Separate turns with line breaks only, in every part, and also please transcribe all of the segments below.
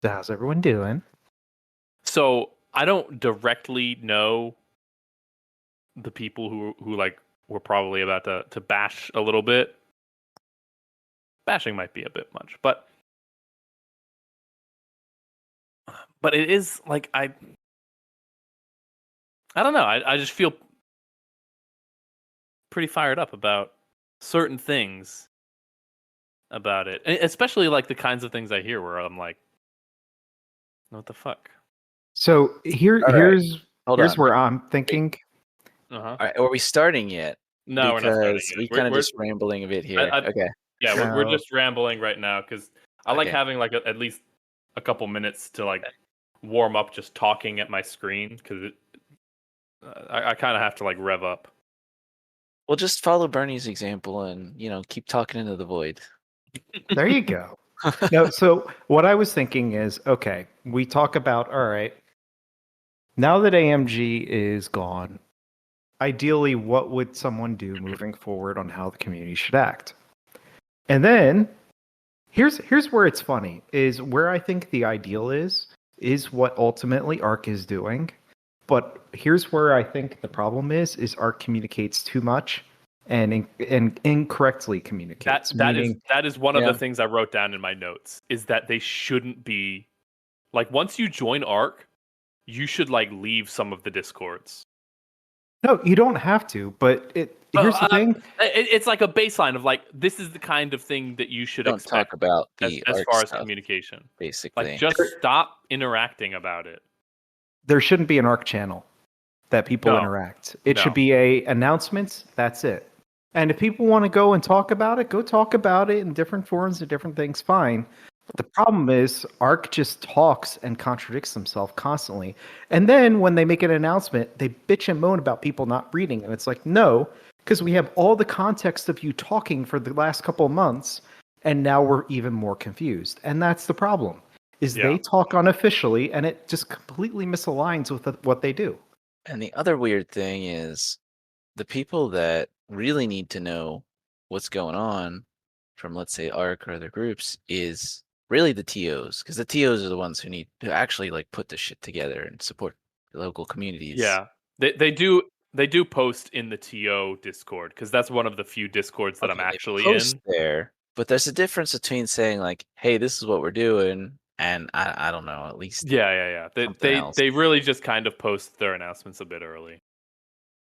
How's everyone doing?
So I don't directly know the people who like were probably about to bash a little bit. Bashing might be a bit much, but it is like I don't know. I just feel pretty fired up about certain things about it, especially like the kinds of things I hear where I'm like, what the fuck?
So
All right. Hold
here's
on.
where I'm thinking.
All right, are we starting yet?
No, we're not starting
Because
yet.
we kind of just rambling a bit here. Okay.
Yeah, we're
No.
just rambling right now because I like
Okay.
having like at least a couple minutes to like warm up just talking at my screen because I kind of have to like rev up.
We'll just follow Bernie's example and, keep talking into the void.
There you go. No, so what I was thinking is, okay, we talk about, all right, now that AMG is gone, ideally, what would someone do moving forward on how the community should act? And then here's where it's funny, is where I think the ideal is what ultimately ARC is doing. But here's where I think the problem is ARC communicates too much and incorrectly communicates.
That is one of
Yeah.
the things I wrote down in my notes is that they shouldn't be like once you join ARC, you should like leave some of the discords.
No, you don't have to, but here's the thing.
It's like a baseline of like this is the kind of thing that you should
Don't
expect
talk about the
as
art
far as
stuff,
communication.
basically.
Like just stop interacting about it.
There shouldn't be an ARC channel that people interact. It should be a announcements. That's it. And if people want to go and talk about it, go talk about it in different forums and different things. Fine. But the problem is ARC just talks and contradicts themselves constantly. And then when they make an announcement, they bitch and moan about people not reading. And it's like, no, because we have all the context of you talking for the last couple of months, and now we're even more confused. And that's the problem. They talk unofficially, and it just completely misaligns with what they do.
And the other weird thing is the people that really need to know what's going on from, let's say, ARC or other groups is really the TOs, because the TOs are the ones who need to actually like put this shit together and support the local communities.
Yeah, they do post in the TO Discord because that's one of the few Discords that I'm actually in.
There, but there's a difference between saying like, "Hey, this is what we're doing," and I don't know, at least
yeah. They really just kind of post their announcements a bit early.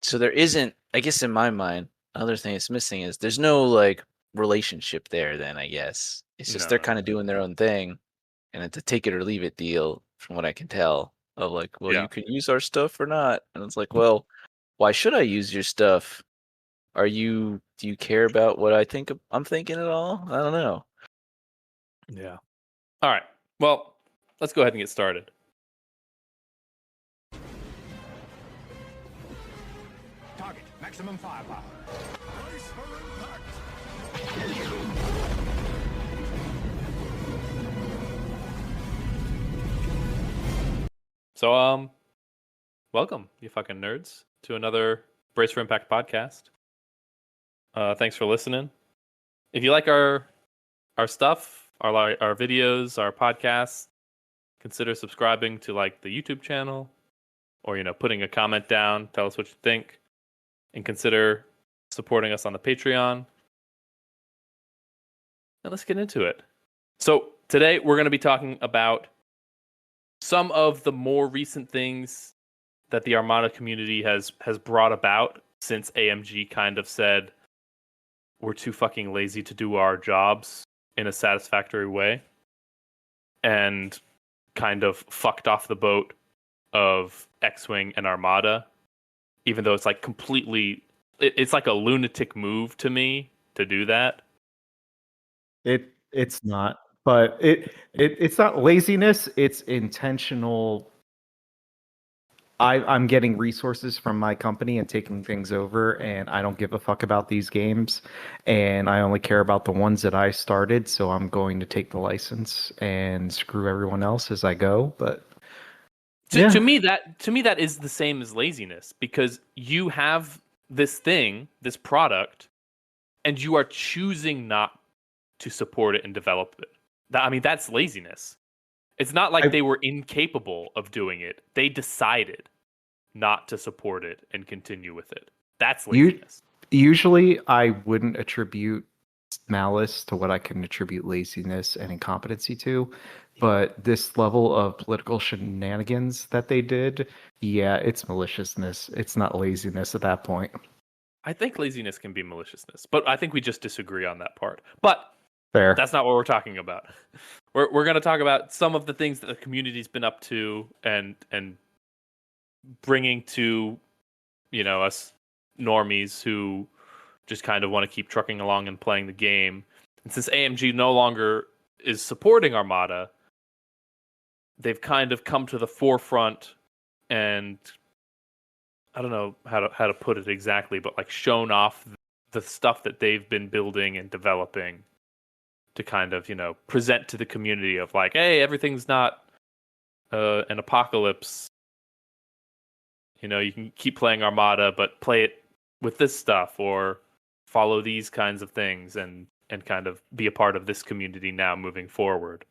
So there isn't, I guess, in my mind, another thing that's missing is there's no like relationship there. Then I guess it's just they're kind of doing their own thing, and it's a take it or leave it deal, from what I can tell. Of like, well, you can use our stuff or not, and it's like, well, why should I use your stuff? Do you care about what I'm thinking at all? I don't know.
Yeah. All right. Well, let's go ahead and get started.
Target, maximum firepower. Brace for impact.
So, welcome, you fucking nerds, to another Brace for Impact podcast. Thanks for listening. If you like our stuff, our videos, our podcasts, consider subscribing to like the YouTube channel, or putting a comment down, tell us what you think, and consider supporting us on the Patreon. Now let's get into it. So today we're going to be talking about some of the more recent things that the Armada community has brought about since AMG kind of said we're too fucking lazy to do our jobs in a satisfactory way, and kind of fucked off the boat of X-Wing and Armada, even though it's like completely, it's like a lunatic move to me to do that.
It's not, but it's not laziness. It's intentional. I'm getting resources from my company and taking things over, and I don't give a fuck about these games, and I only care about the ones that I started. So I'm going to take the license and screw everyone else as I go. But
to me that is the same as laziness, because you have this thing, this product, and you are choosing not to support it and develop it. That's laziness. It's not like they were incapable of doing it. They decided not to support it and continue with it. That's laziness.
Usually, I wouldn't attribute malice to what I can attribute laziness and incompetency to. But this level of political shenanigans that they did, yeah, it's maliciousness. It's not laziness at that point.
I think laziness can be maliciousness, but I think we just disagree on that part. But
Fair.
That's not what we're talking about. We're going to talk about some of the things that the community's been up to and bringing to, us normies who just kind of want to keep trucking along and playing the game. And since AMG no longer is supporting Armada, they've kind of come to the forefront and I don't know how to put it exactly, but like shown off the stuff that they've been building and developing to kind of, present to the community of like, hey, everything's not an apocalypse. You can keep playing Armada, but play it with this stuff or follow these kinds of things and kind of be a part of this community now moving forward.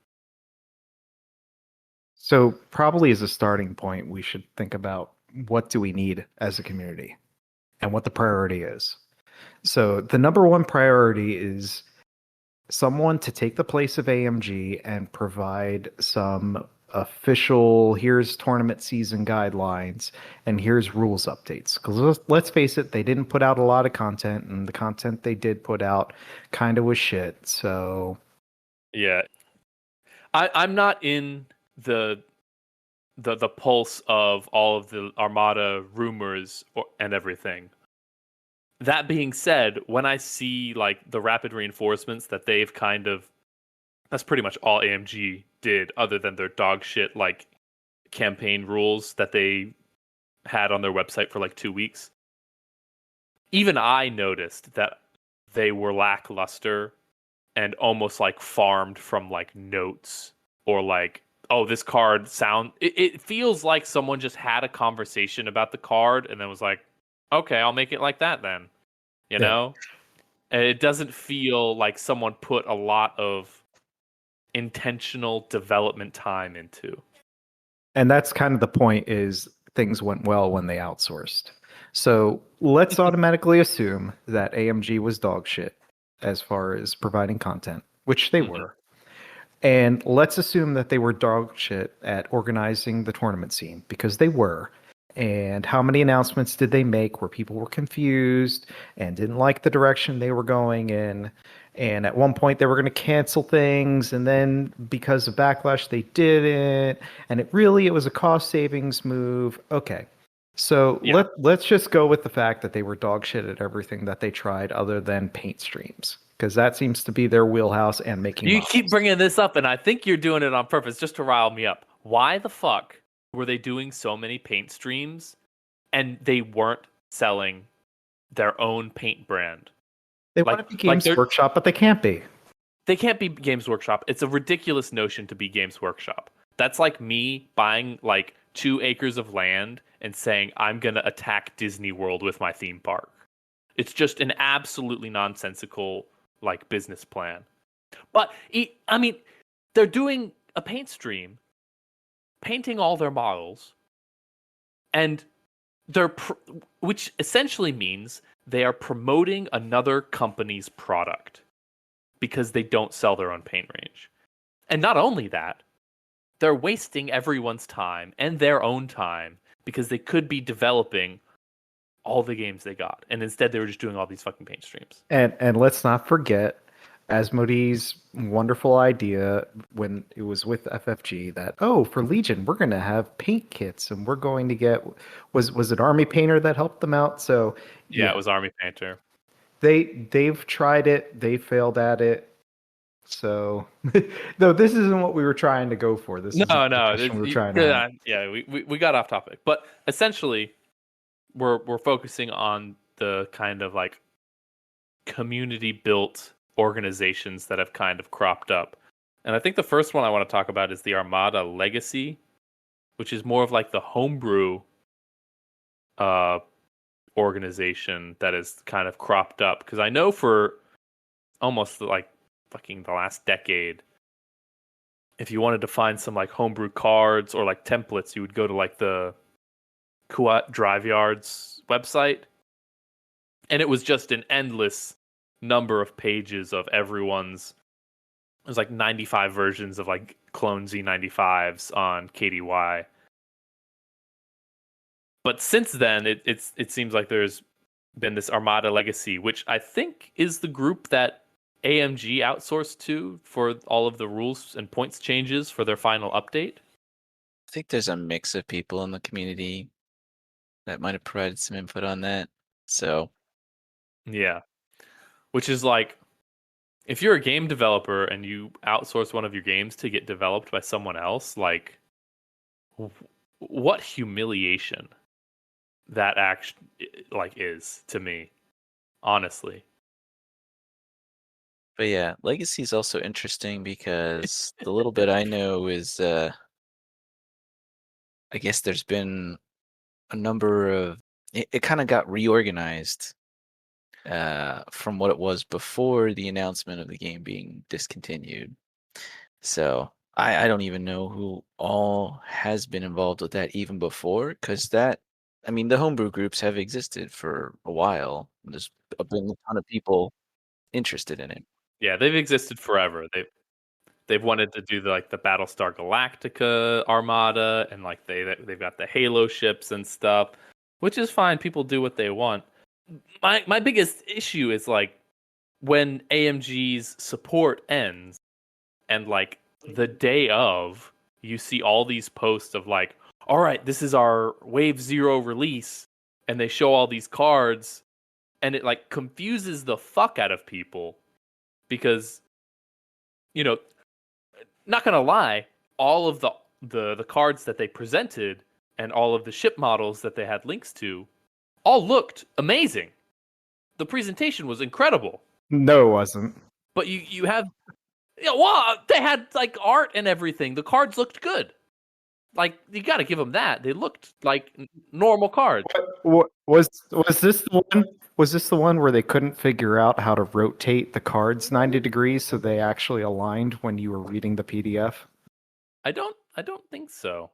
So probably as a starting point, we should think about what do we need as a community and what the priority is. So the number one priority is someone to take the place of AMG and provide some official, here's tournament season guidelines and here's rules updates. Because let's face it, they didn't put out a lot of content, and the content they did put out kind of was shit. So
yeah, I'm not in the pulse of all of the Armada rumors and everything. That being said, when I see like the rapid reinforcements that they've kind of, that's pretty much all AMG did other than their dog shit like campaign rules that they had on their website for like 2 weeks. Even I noticed that they were lackluster and almost like farmed from like notes or like, oh, this card it feels like someone just had a conversation about the card and then was like, okay, I'll make it like that then. You know? And it doesn't feel like someone put a lot of intentional development time into.
And that's kind of the point, is things went well when they outsourced. So let's automatically assume that AMG was dog shit as far as providing content, which they were. And let's assume that they were dog shit at organizing the tournament scene, because they were. And how many announcements did they make where people were confused and didn't like the direction they were going in? And at one point they were going to cancel things, and then because of backlash they didn't. And it was a cost savings move. Okay. So let's just go with the fact that they were dog shit at everything that they tried other than paint streams, because that seems to be their wheelhouse and making
You
models.
keep bringing this up, and I think you're doing it on purpose just to rile me up. Why the fuck were they doing so many paint streams and they weren't selling their own paint brand?
They want to be Games Workshop, but they can't be.
They can't be Games Workshop. It's a ridiculous notion to be Games Workshop. That's like me buying like 2 acres of land and saying I'm going to attack Disney World with my theme park. It's just an absolutely nonsensical like business plan. But I mean, they're doing a paint stream, painting all their models, and which essentially means they are promoting another company's product because they don't sell their own paint range. And not only that, they're wasting everyone's time and their own time because they could be developing all the games they got, and instead they were just doing all these fucking paint streams.
And let's not forget Asmodee's wonderful idea when it was with FFG that, for Legion we're going to have paint kits, and we're going to get was it Army Painter that helped them out? So
yeah, it was Army Painter.
They've tried it, they failed at it. So no, this isn't what we were trying to go for. This
no,
we were trying to
yeah, we got off topic, but essentially we're focusing on the kind of like community built organizations that have kind of cropped up. And I think the first one I want to talk about is the Armada Legacy, which is more of like the homebrew organization that is kind of cropped up. Because I know for almost like fucking the last decade, if you wanted to find some like homebrew cards or like templates, you would go to like the Kuat Drive Yards website, and it was just an endless number of pages of everyone's. There's like 95 versions of like clone Z95s on KDY. But since then, it seems like there's been this Armada Legacy, which I think is the group that AMG outsourced to for all of the rules and points changes for their final update.
I think there's a mix of people in the community that might have provided some input on that. So,
yeah, which is like, if you're a game developer and you outsource one of your games to get developed by someone else, like, what humiliation that actually like is to me, honestly.
but yeah, Legacy is also interesting because the little bit I know is, I guess there's been a number of it kind of got reorganized from what it was before the announcement of the game being discontinued. So I don't even know who all has been involved with that even before, because that, I mean, the homebrew groups have existed for a while. There's been a ton of people interested in it.
Yeah, they've existed forever. They've wanted to do the Battlestar Galactica Armada, and like they've got the Halo ships and stuff, which is fine. People do what they want. My biggest issue is like when AMG's support ends, and like the day of, you see all these posts of like, all right, this is our Wave 0 release, and they show all these cards, and it like confuses the fuck out of people because, you know, not gonna lie, all of the cards that they presented and all of the ship models that they had links to all looked amazing. The presentation was incredible.
No, it wasn't.
But you have, yeah, well, they had like art and everything. The cards looked good. Like, you got to give them that. They looked like normal cards.
What was this the one? Was this the one where they couldn't figure out how to rotate the cards 90 degrees so they actually aligned when you were reading the PDF?
I don't think so.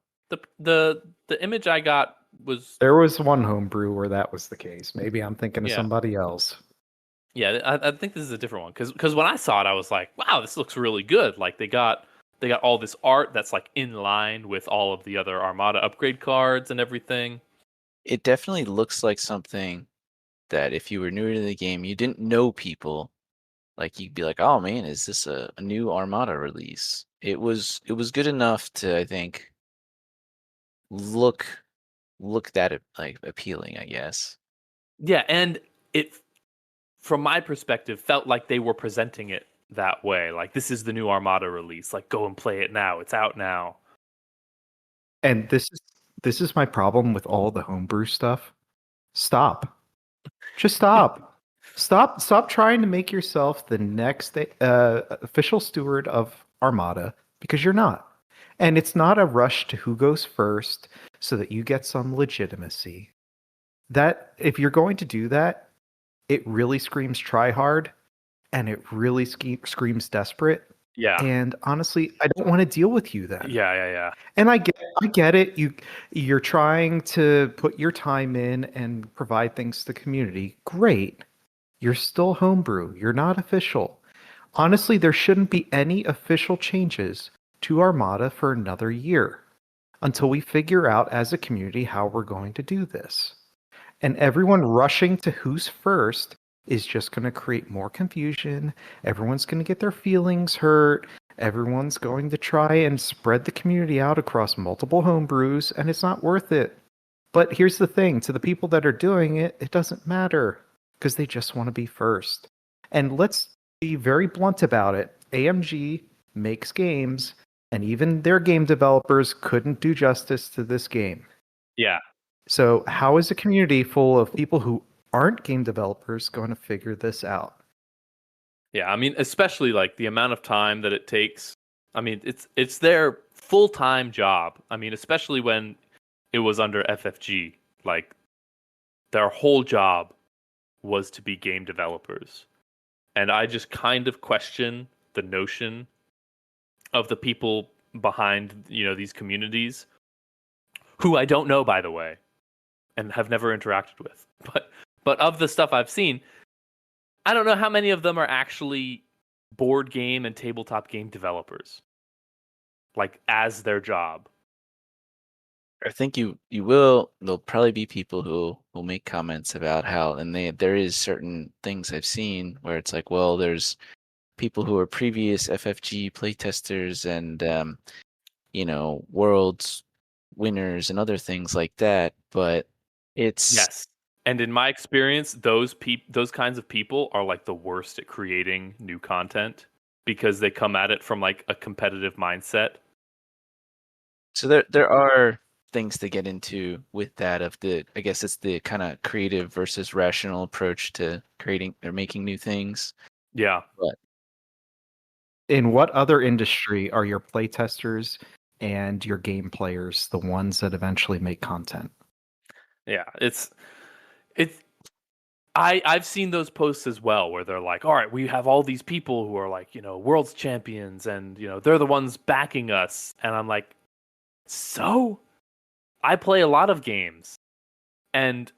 The image I got was,
There was one homebrew where that was the case. Maybe I'm thinking of
Yeah.
somebody else.
yeah, I think this is a different one because when I saw it, I was like, wow, this looks really good. Like they got all this art that's like in line with all of the other Armada upgrade cards and everything.
It definitely looks like something that if you were newer to the game, you didn't know people, like you'd be like, "Oh man, is this a new Armada release?" It was good enough to, I think, look that like appealing, I guess.
Yeah, and it, from my perspective, felt like they were presenting it that way. Like, this is the new Armada release. Like, go and play it now. It's out now.
And this is my problem with all the homebrew stuff. Stop. Just stop. Stop trying to make yourself the next official steward of Armada, because you're not. And it's not a rush to who goes first so that you get some legitimacy. That if you're going to do that, it really screams try hard, and it really screams desperate.
Yeah.
And honestly, I don't want to deal with you then.
Yeah.
And I get it. You're trying to put your time in and provide things to the community. Great. You're still homebrew. You're not official. Honestly, there shouldn't be any official changes to Armada for another year until we figure out as a community how we're going to do this. And everyone rushing to who's first is just going to create more confusion. Everyone's going to get their feelings hurt. Everyone's going to try and spread the community out across multiple homebrews, and it's not worth it. But here's the thing, to the people that are doing it, it doesn't matter, because they just want to be first. And let's be very blunt about it. AMG makes games, and even their game developers couldn't do justice to this game.
Yeah.
So how is a community full of people who aren't game developers going to figure this out?
Yeah, I mean, especially like the amount of time that it takes. I mean, it's their full-time job. I mean, especially when it was under FFG, like their whole job was to be game developers. And I just kind of question the notion of the people behind, these communities, who I don't know, by the way, and have never interacted with. But of the stuff I've seen, I don't know how many of them are actually board game and tabletop game developers, like as their job.
I think you will. There'll probably be people who will make comments about how, and there is certain things I've seen where it's like, well, there's people who are previous FFG playtesters and worlds winners and other things like that. But it's
Yes. And in my experience, those kinds of people are like the worst at creating new content because they come at it from like a competitive mindset.
so there are things to get into with that I guess it's the kind of creative versus rational approach to creating or making new things.
Yeah.
But
In what other industry are your playtesters and your game players the ones that eventually make content?
Yeah, I've seen those posts as well where they're like, all right, we have all these people who are like, world's champions and, they're the ones backing us. And I'm like, so I play a lot of games and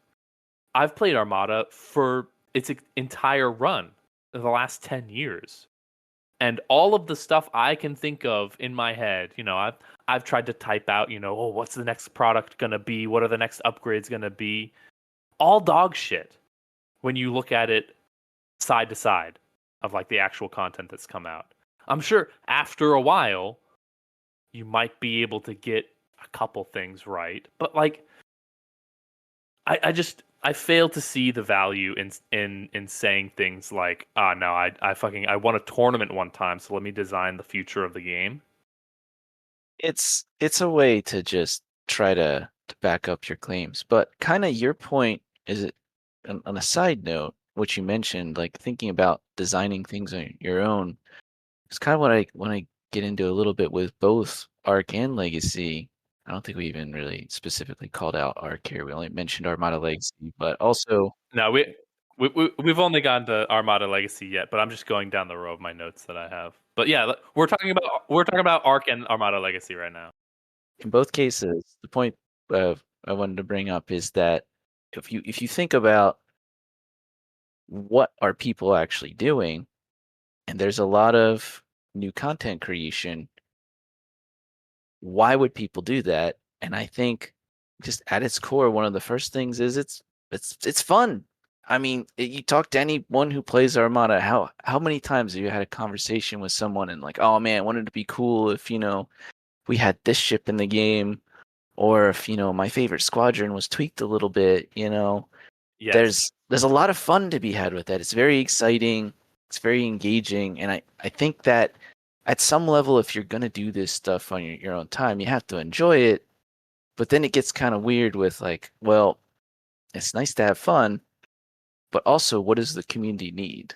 I've played Armada for its entire run in the last 10 years. And all of the stuff I can think of in my head, I've tried to type out, oh, what's the next product going to be? What are the next upgrades going to be? All dog shit when you look at it side to side of like the actual content that's come out. I'm sure after a while you might be able to get a couple things right, but like I fail to see the value in saying things like, no, I won a tournament one time, so let me design the future of the game.
it's a way to just try to back up your claims. But kind of your point is it on a side note, what you mentioned, like thinking about designing things on your own, it's kind of what I want to get into a little bit with both Arc and Legacy. I don't think we even really specifically called out Arc here. We only mentioned Armada Legacy, but also
No, we've only gotten to Armada Legacy yet, but I'm just going down the row of my notes that I have. But yeah, we're talking about Arc and Armada Legacy right now.
in both cases, the point I wanted to bring up is that if you think about what are people actually doing, and there's a lot of new content creation, why would people do that? And I think just at its core, one of the first things is it's fun. I mean, you talk to anyone who plays Armada, how many times have you had a conversation with someone and like, oh man, wouldn't it be cool if we had this ship in the game, or if my favorite squadron was tweaked a little bit.
Yes.
There's a lot of fun to be had with that. It's very exciting. It's very engaging, and I think that at some level, if you're gonna do this stuff on your own time, you have to enjoy it. But then it gets kind of weird with like, well, it's nice to have fun, but also, what does the community need?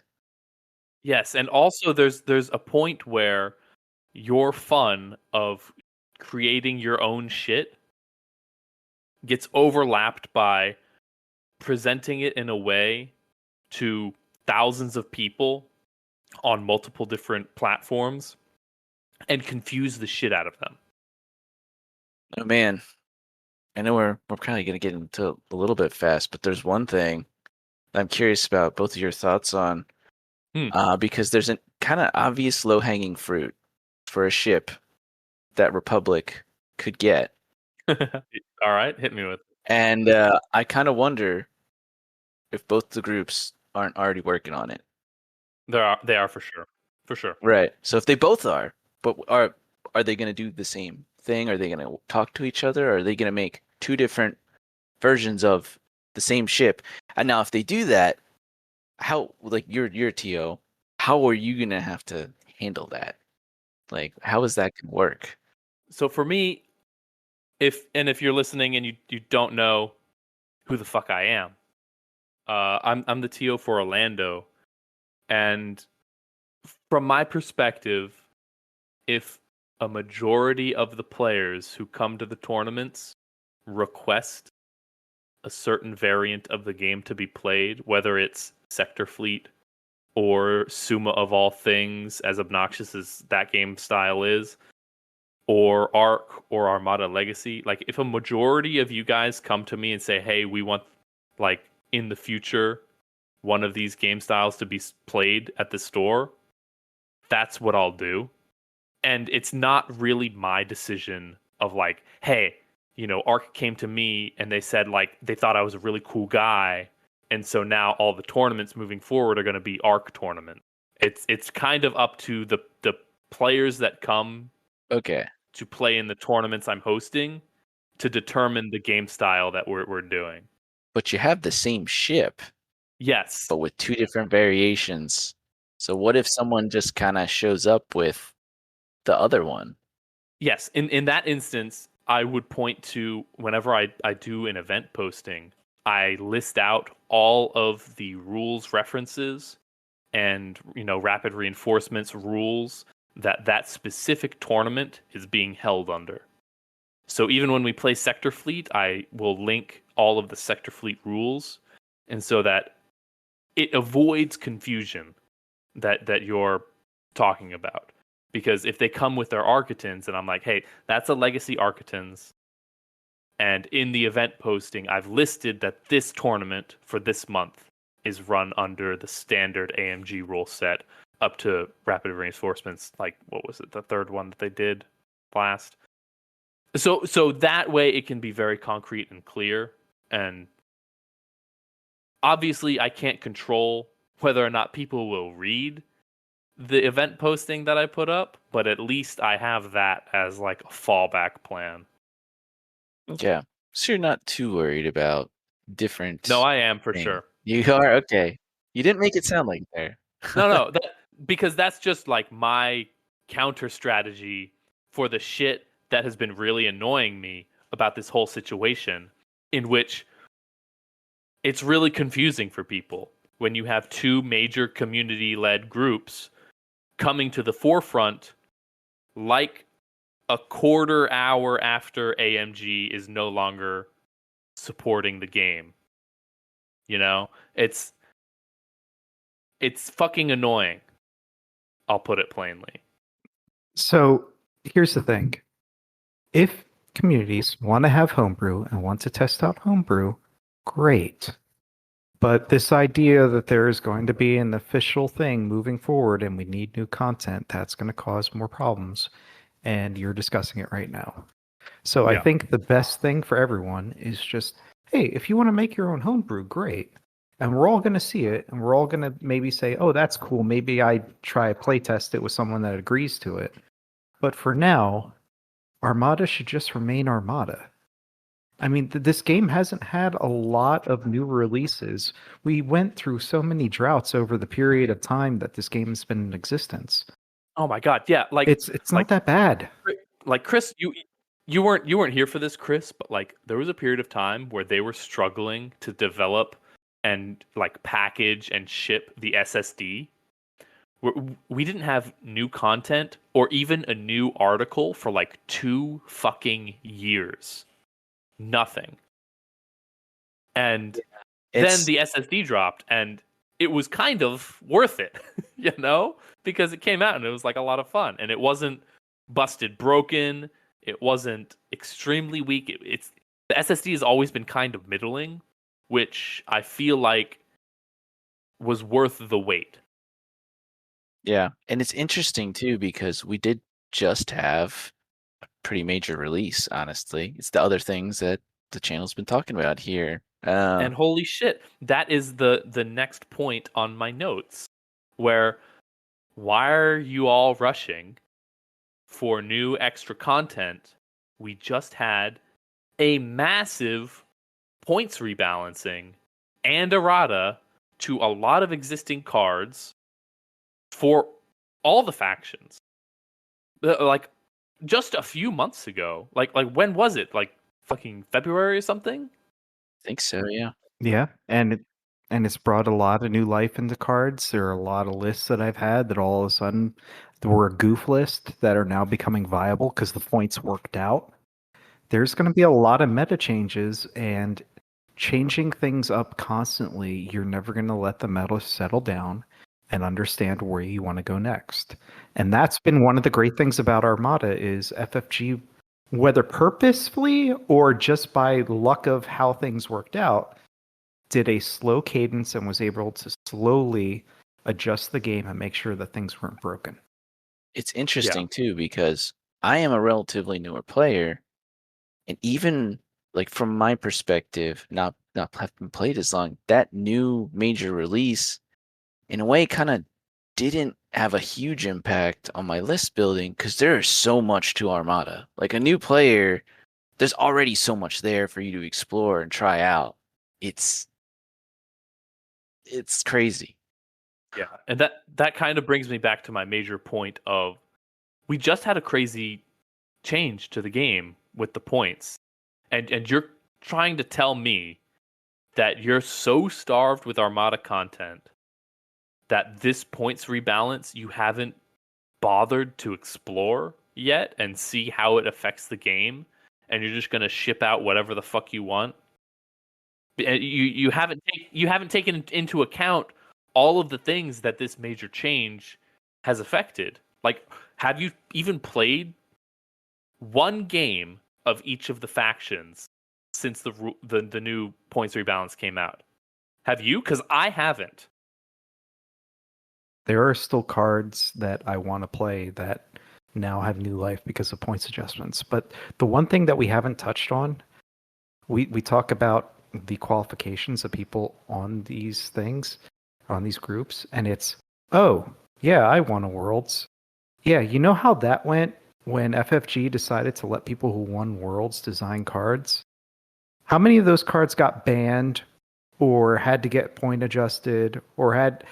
Yes, and also there's a point where your fun of creating your own shit gets overlapped by presenting it in a way to thousands of people on multiple different platforms and confuse the shit out of them.
Oh man, I know we're probably gonna get into a little bit fast, but there's one thing I'm curious about both of your thoughts on, because there's a kind of obvious low-hanging fruit for a ship that Republic could get.
All right, hit me with it.
And I kind of wonder if both the groups aren't already working on it.
They are for sure. For sure.
Right. So if they both are, but are they going to do the same thing? Are they going to talk to each other? Or are they going to make two different versions of the same ship? And now if they do that, how, like you're TO, how are you going to have to handle that? Like, how is that going to work?
So for me, if you're listening and you don't know who the fuck I am, I'm the TO for Orlando, and from my perspective, if a majority of the players who come to the tournaments request a certain variant of the game to be played, whether it's Sector Fleet or Suma of all things, as obnoxious as that game style is, or Arc or Armada Legacy. Like, if a majority of you guys come to me and say, hey, we want, like, in the future, one of these game styles to be played at the store, that's what I'll do. And it's not really my decision of like, hey, Arc came to me and they said like they thought I was a really cool guy, and so now all the tournaments moving forward are going to be Arc tournaments. It's kind of up to the players that come to play in the tournaments I'm hosting to determine the game style that we're doing.
But you have the same ship.
Yes.
But with 2 different variations. So what if someone just kind of shows up with the other one?
Yes. In that instance, I would point to whenever I do an event posting, I list out all of the rules references and, rapid reinforcements rules that specific tournament is being held under. So even when we play Sector Fleet, I will link all of the Sector Fleet rules, and so that it avoids confusion that you're talking about. Because if they come with their Architans, and I'm like, hey, that's a Legacy Architans, and in the event posting, I've listed that this tournament for this month is run under the standard AMG rule set up to rapid reinforcements, like, what was it, the third one that they did last? So that way it can be very concrete and clear, and obviously, I can't control whether or not people will read the event posting that I put up, but at least I have that as like a fallback plan.
Yeah. So you're not too worried about different...
No, I am for sure.
You are? Okay. You didn't make it sound like there.
No, because that's just like my counter strategy for the shit that has been really annoying me about this whole situation, in which it's really confusing for people when you have 2 major community-led groups coming to the forefront like a quarter hour after AMG is no longer supporting the game. It's fucking annoying. I'll put it plainly.
So here's the thing. If communities want to have homebrew and want to test out homebrew, great. But this idea that there is going to be an official thing moving forward and we need new content, that's going to cause more problems. And you're discussing it right now. So I think the best thing for everyone is just, hey, if you want to make your own homebrew, great. And we're all going to see it. And we're all going to maybe say, oh, that's cool. Maybe I try play test it with someone that agrees to it. But for now, Armada should just remain Armada. I mean, this game hasn't had a lot of new releases. We went through so many droughts over the period of time that this game has been in existence.
Oh my god, yeah, like
it's not that bad.
Like, Chris, you weren't here for this, Chris, but like there was a period of time where they were struggling to develop and like package and ship the SSD. We didn't have new content or even a new article for like 2 fucking years. Nothing. And then the SSD dropped, and it was kind of worth it, because it came out and it was like a lot of fun, and it wasn't busted broken. It wasn't extremely weak. The SSD has always been kind of middling, which I feel like was worth the wait.
Yeah, and it's interesting too because we did just have a pretty major release, honestly. It's the other things that the channel's been talking about here.
And holy shit, that is the next point on my notes, where why are you all rushing for new extra content? We just had a massive points rebalancing and errata to a lot of existing cards for all the factions. Like just a few months ago. Like when was it? Like fucking February or something?
I think so, yeah.
Yeah, and it's brought a lot of new life into cards. There are a lot of lists that I've had that all of a sudden were a goof list that are now becoming viable because the points worked out. There's going to be a lot of meta changes, and changing things up constantly, you're never going to let the meta settle down. and understand where you want to go next. And that's been one of the great things about Armada is FFG, whether purposefully or just by luck of how things worked out, did a slow cadence and was able to slowly adjust the game and make sure that things weren't broken.
It's interesting too, because I am a relatively newer player, and even like from my perspective, not having played as long, that new major release in a way kind of didn't have a huge impact on my list building because there is so much to Armada. Like a new player, there's already so much there for you to explore and try out. It's crazy.
Yeah, and that kind of brings me back to my major point of we just had a crazy change to the game with the points. And you're trying to tell me that you're so starved with Armada content that this points rebalance you haven't bothered to explore yet and see how it affects the game, and you're just going to ship out whatever the fuck you want? You haven't taken into account all of the things that this major change has affected. Like, have you even played one game of each of the factions since the new points rebalance came out? Have you? Because I haven't.
There are still cards that I want to play that now have new life because of points adjustments. But the one thing that we haven't touched on, we talk about the qualifications of people on these things, on these groups, and it's, oh, yeah, I won a Worlds. Yeah, you know how that went when FFG decided to let people who won Worlds design cards? How many of those cards got banned or had to get point adjusted or had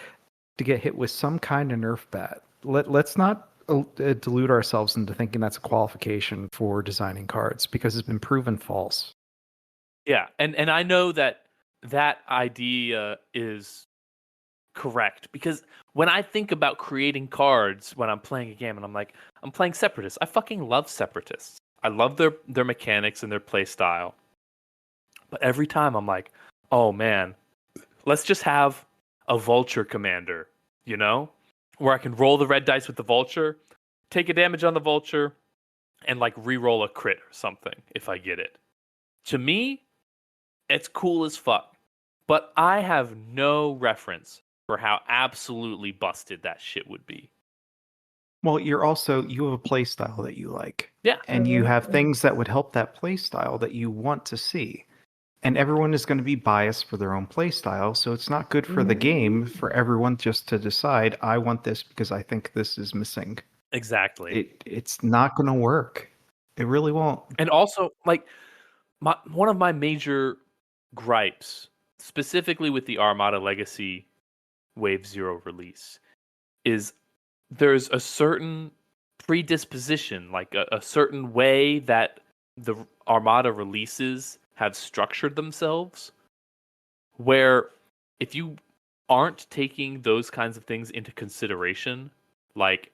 to get hit with some kind of nerf bat? Let's not delude ourselves into thinking that's a qualification for designing cards because it's been proven false.
Yeah, and I know that idea is correct because when I think about creating cards when I'm playing a game and I'm playing Separatists, I fucking love Separatists. I love their mechanics and their play style. But every time I'm like, oh man, let's just have a Vulture commander, you know? Where I can roll the red dice with the Vulture, take a damage on the Vulture, and like re-roll a crit or something if I get it. To me, it's cool as fuck. But I have no reference for how absolutely busted that shit would be.
Well, you have a play style that you like.
Yeah.
And you have things that would help that play style that you want to see. And everyone is going to be biased for their own play style, so it's not good for the game for everyone just to decide, I want this because I think this is missing.
Exactly.
It's not going to work. It really won't.
And also, like, one of my major gripes, specifically with the Armada Legacy Wave 0 release, is there's a certain predisposition, like a certain way that the Armada releases have structured themselves, where if you aren't taking those kinds of things into consideration, like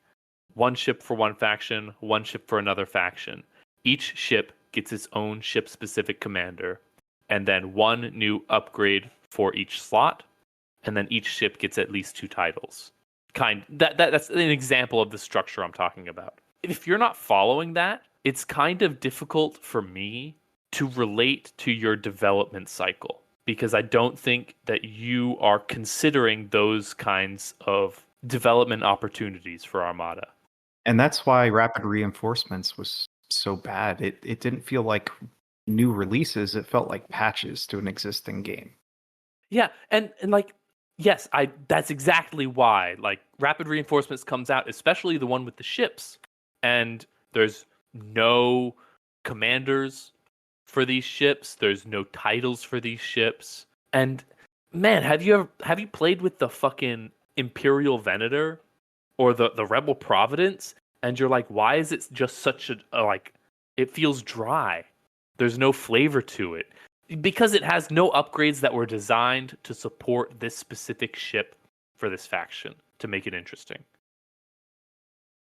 one ship for one faction, one ship for another faction, each ship gets its own ship-specific commander, and then one new upgrade for each slot, and then each ship gets at least 2 titles. That's an example of the structure I'm talking about. If you're not following that, it's kind of difficult for me to relate to your development cycle because I don't think that you are considering those kinds of development opportunities for Armada.
And that's why Rapid Reinforcements was so bad. It didn't feel like new releases. It felt like patches to an existing game.
Yeah, and like, yes, that's exactly why. Like, Rapid Reinforcements comes out, especially the one with the ships, and there's no commanders for these ships. There's no titles for these ships. And man, have you played with the fucking Imperial Venator or the Rebel Providence? And you're like, why is it just such a like? It feels dry. There's no flavor to it because it has no upgrades that were designed to support this specific ship for this faction to make it interesting.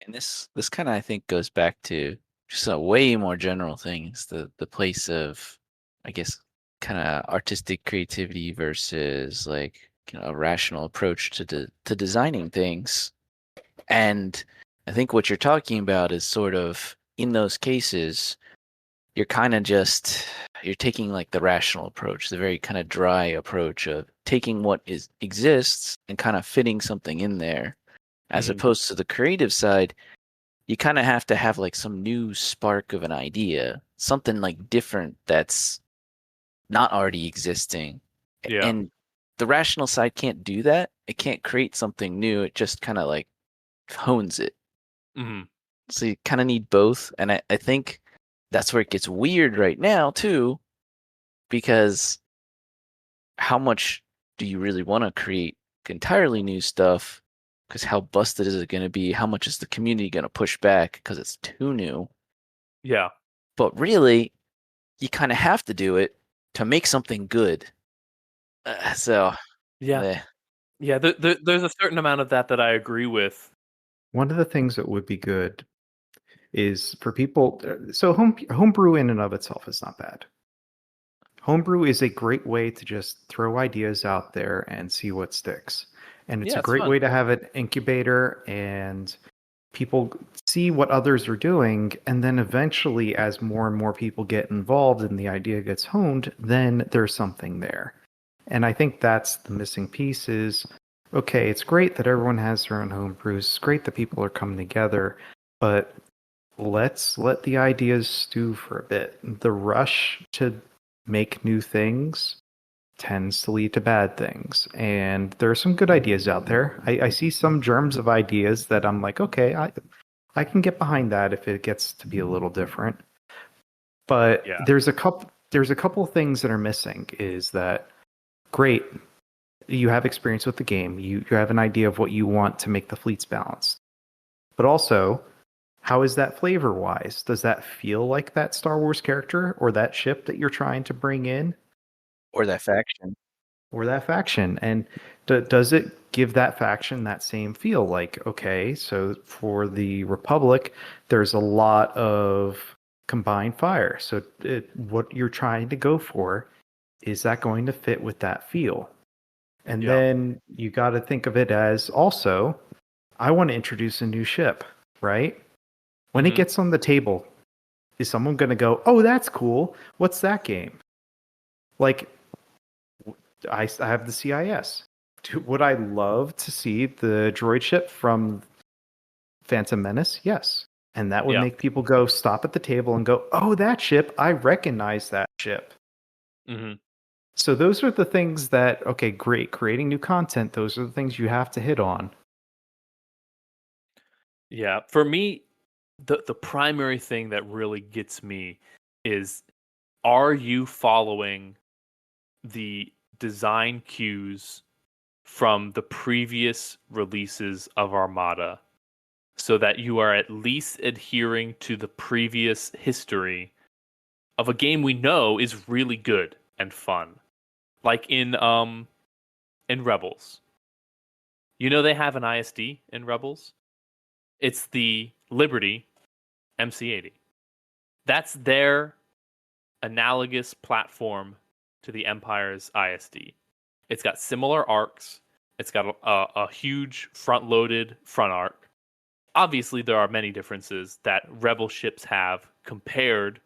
And this kind of, I think, goes back to just a way more general things, the place of, I guess, kind of artistic creativity versus like a rational approach to designing things. And I think what you're talking about is sort of in those cases, you're kind of you're taking like the rational approach, the very kind of dry approach of taking what exists and kind of fitting something in there, as opposed to the creative side. You kind of have to have like some new spark of an idea, something like different that's not already existing.
Yeah.
And the rational side can't do that. It can't create something new. It just kind of like hones it.
Mm-hmm.
So you kind of need both. And I think that's where it gets weird right now, too, because how much do you really want to create entirely new stuff? Because how busted is it going to be? How much is the community going to push back because it's too new?
Yeah.
But really, you kind of have to do it to make something good.
Yeah. There's a certain amount of that I agree with.
One of the things that would be good is for people. So homebrew in and of itself is not bad. Homebrew is a great way to just throw ideas out there and see what sticks. And it's a great
fun.
way to have an incubator and people see what others are doing. And then eventually, as more and more people get involved and the idea gets honed, then there's something there. And I think that's the missing piece is, okay, it's great that everyone has their own homebrews. It's great that people are coming together, but let's let the ideas stew for a bit. The rush to make new things tends to lead to bad things. And there are some good ideas out there. I see some germs of ideas that I'm like, okay, I can get behind that if it gets to be a little different. But there's a couple things that are missing is that great, you have experience with the game. You have an idea of what you want to make the fleets balanced. But also, how is that flavor wise? Does that feel like that Star Wars character or that ship that you're trying to bring in?
Or that faction.
And does it give that faction that same feel? Like, okay, so for the Republic, there's a lot of combined fire. So what you're trying to go for, is that going to fit with that feel? And then you got to think of it as also, I want to introduce a new ship, right? When it gets on the table, is someone going to go, oh, that's cool. What's that game? Like, I have the CIS. Would I love to see the droid ship from Phantom Menace? Yes. And that would make people go stop at the table and go, oh, that ship, I recognize that ship.
Mm-hmm.
So those are the things that, okay, great, creating new content, those are the things you have to hit on.
Yeah, for me, the primary thing that really gets me is, are you following the design cues from the previous releases of Armada so that you are at least adhering to the previous history of a game we know is really good and fun? Like in Rebels. You know they have an ISD in Rebels? It's the Liberty MC80. That's their analogous platform to the Empire's ISD. It's got similar arcs. It's got a huge front-loaded front arc. Obviously, there are many differences that Rebel ships have compared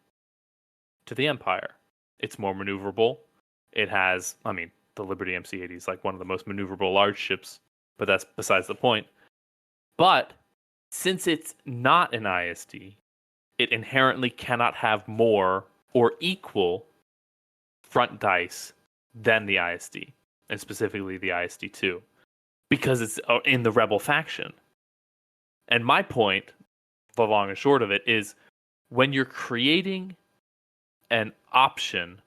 to the Empire. It's more maneuverable. It has, the Liberty MC80 is like one of the most maneuverable large ships, but that's besides the point. But since it's not an ISD, it inherently cannot have more or equal front dice than the ISD, and specifically the ISD-2, because it's in the Rebel faction. And my point, the long and short of it, is when you're creating an option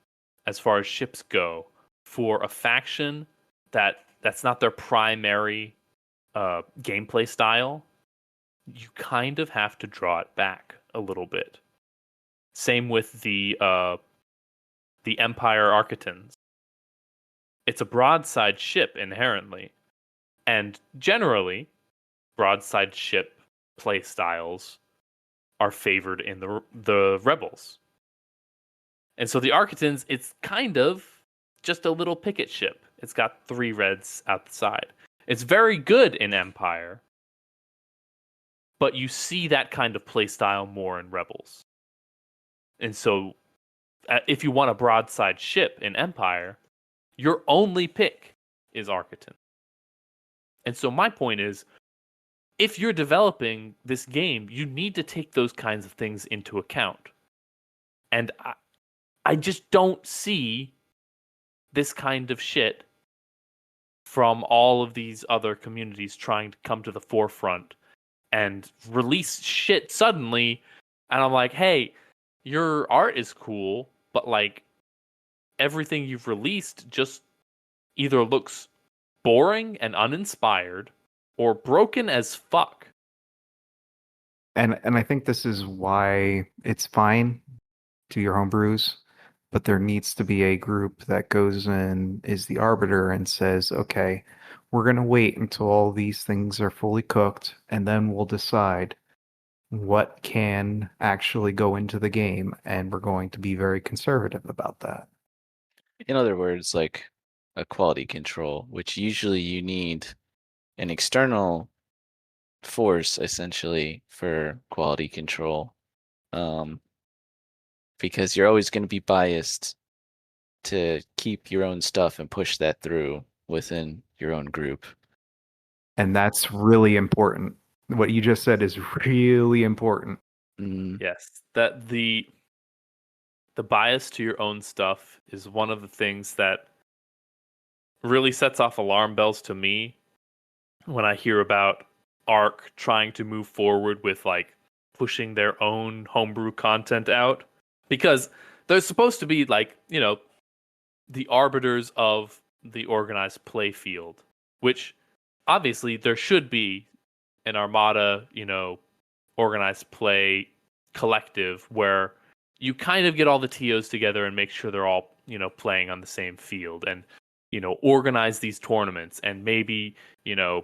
as far as ships go for a faction that's not their primary gameplay style, you kind of have to draw it back a little bit. Same with the Empire Architans. It's a broadside ship inherently, and generally, broadside ship play styles are favored in the Rebels. And so the Architans, it's kind of just a little picket ship. It's got 3 reds out the side. It's very good in Empire, but you see that kind of playstyle more in Rebels. And so, if you want a broadside ship in Empire, your only pick is Architon. And so my point is, if you're developing this game, you need to take those kinds of things into account. And I just don't see this kind of shit from all of these other communities trying to come to the forefront and release shit suddenly. And I'm like, hey, your art is cool, but like everything you've released just either looks boring and uninspired or broken as fuck.
And I think this is why it's fine to your homebrews, but there needs to be a group that goes in, is the arbiter, and says, okay, we're going to wait until all these things are fully cooked, and then we'll decide what can actually go into the game, and we're going to be very conservative about that.
In other words, like a quality control, which usually you need an external force essentially for quality control, because you're always going to be biased to keep your own stuff and push that through within your own group.
And that's really important. What you just said is really important.
Yes, that the bias to your own stuff is one of the things that really sets off alarm bells to me when I hear about ARC trying to move forward with like pushing their own homebrew content out, because they're supposed to be like, you know, the arbiters of the organized play field, which obviously there should be an Armada, you know, organized play collective where you kind of get all the TOs together and make sure they're all, you know, playing on the same field, and, you know, organize these tournaments, and maybe, you know,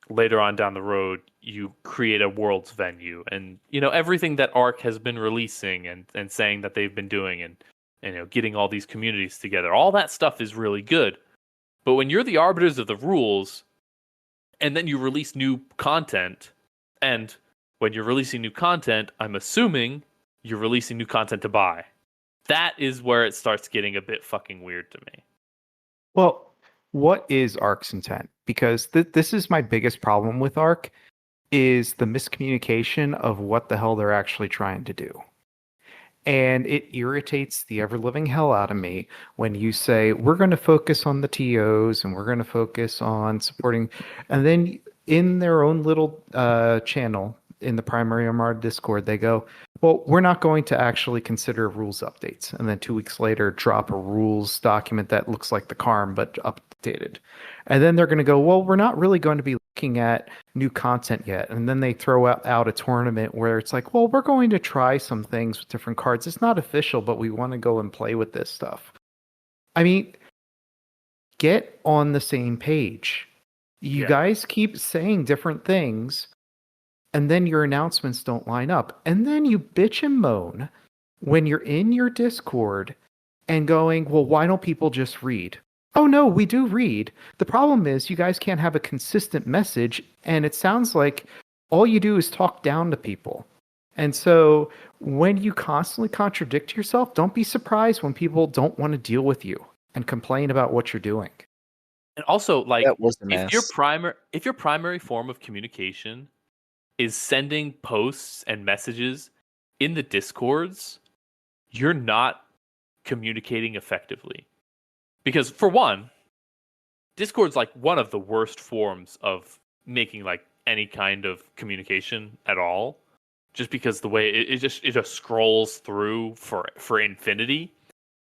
later on down the road you create a world's venue, and, you know, everything that ARC has been releasing and saying that they've been doing, and you know, getting all these communities together. All that stuff is really good. But when you're the arbiters of the rules and then you release new content, and when you're releasing new content, I'm assuming you're releasing new content to buy. That is where it starts getting a bit fucking weird to me.
Well, what is ARC's intent? Because this is my biggest problem with ARC, is the miscommunication of what the hell they're actually trying to do. And it irritates the ever-living hell out of me when you say, we're going to focus on the TOs and we're going to focus on supporting, and then in their own little channel in the primary Armada Discord, they go, well, we're not going to actually consider rules updates. And then 2 weeks later, drop a rules document that looks like the CARM, but updated. And then they're going to go, well, we're not really going to be looking at new content yet. And then they throw out a tournament where it's like, well, we're going to try some things with different cards. It's not official, but we want to go and play with this stuff. I mean, get on the same page. You guys keep saying different things, and then your announcements don't line up. And then you bitch and moan when you're in your Discord and going, well, why don't people just read? Oh, no, we do read. The problem is you guys can't have a consistent message, and it sounds like all you do is talk down to people. And so when you constantly contradict yourself, don't be surprised when people don't want to deal with you and complain about what you're doing.
And also, like,
if
your primary form of communication is sending posts and messages in the Discords, you're not communicating effectively. Because for one, Discord's like one of the worst forms of making like any kind of communication at all, just because the way it just scrolls through for infinity.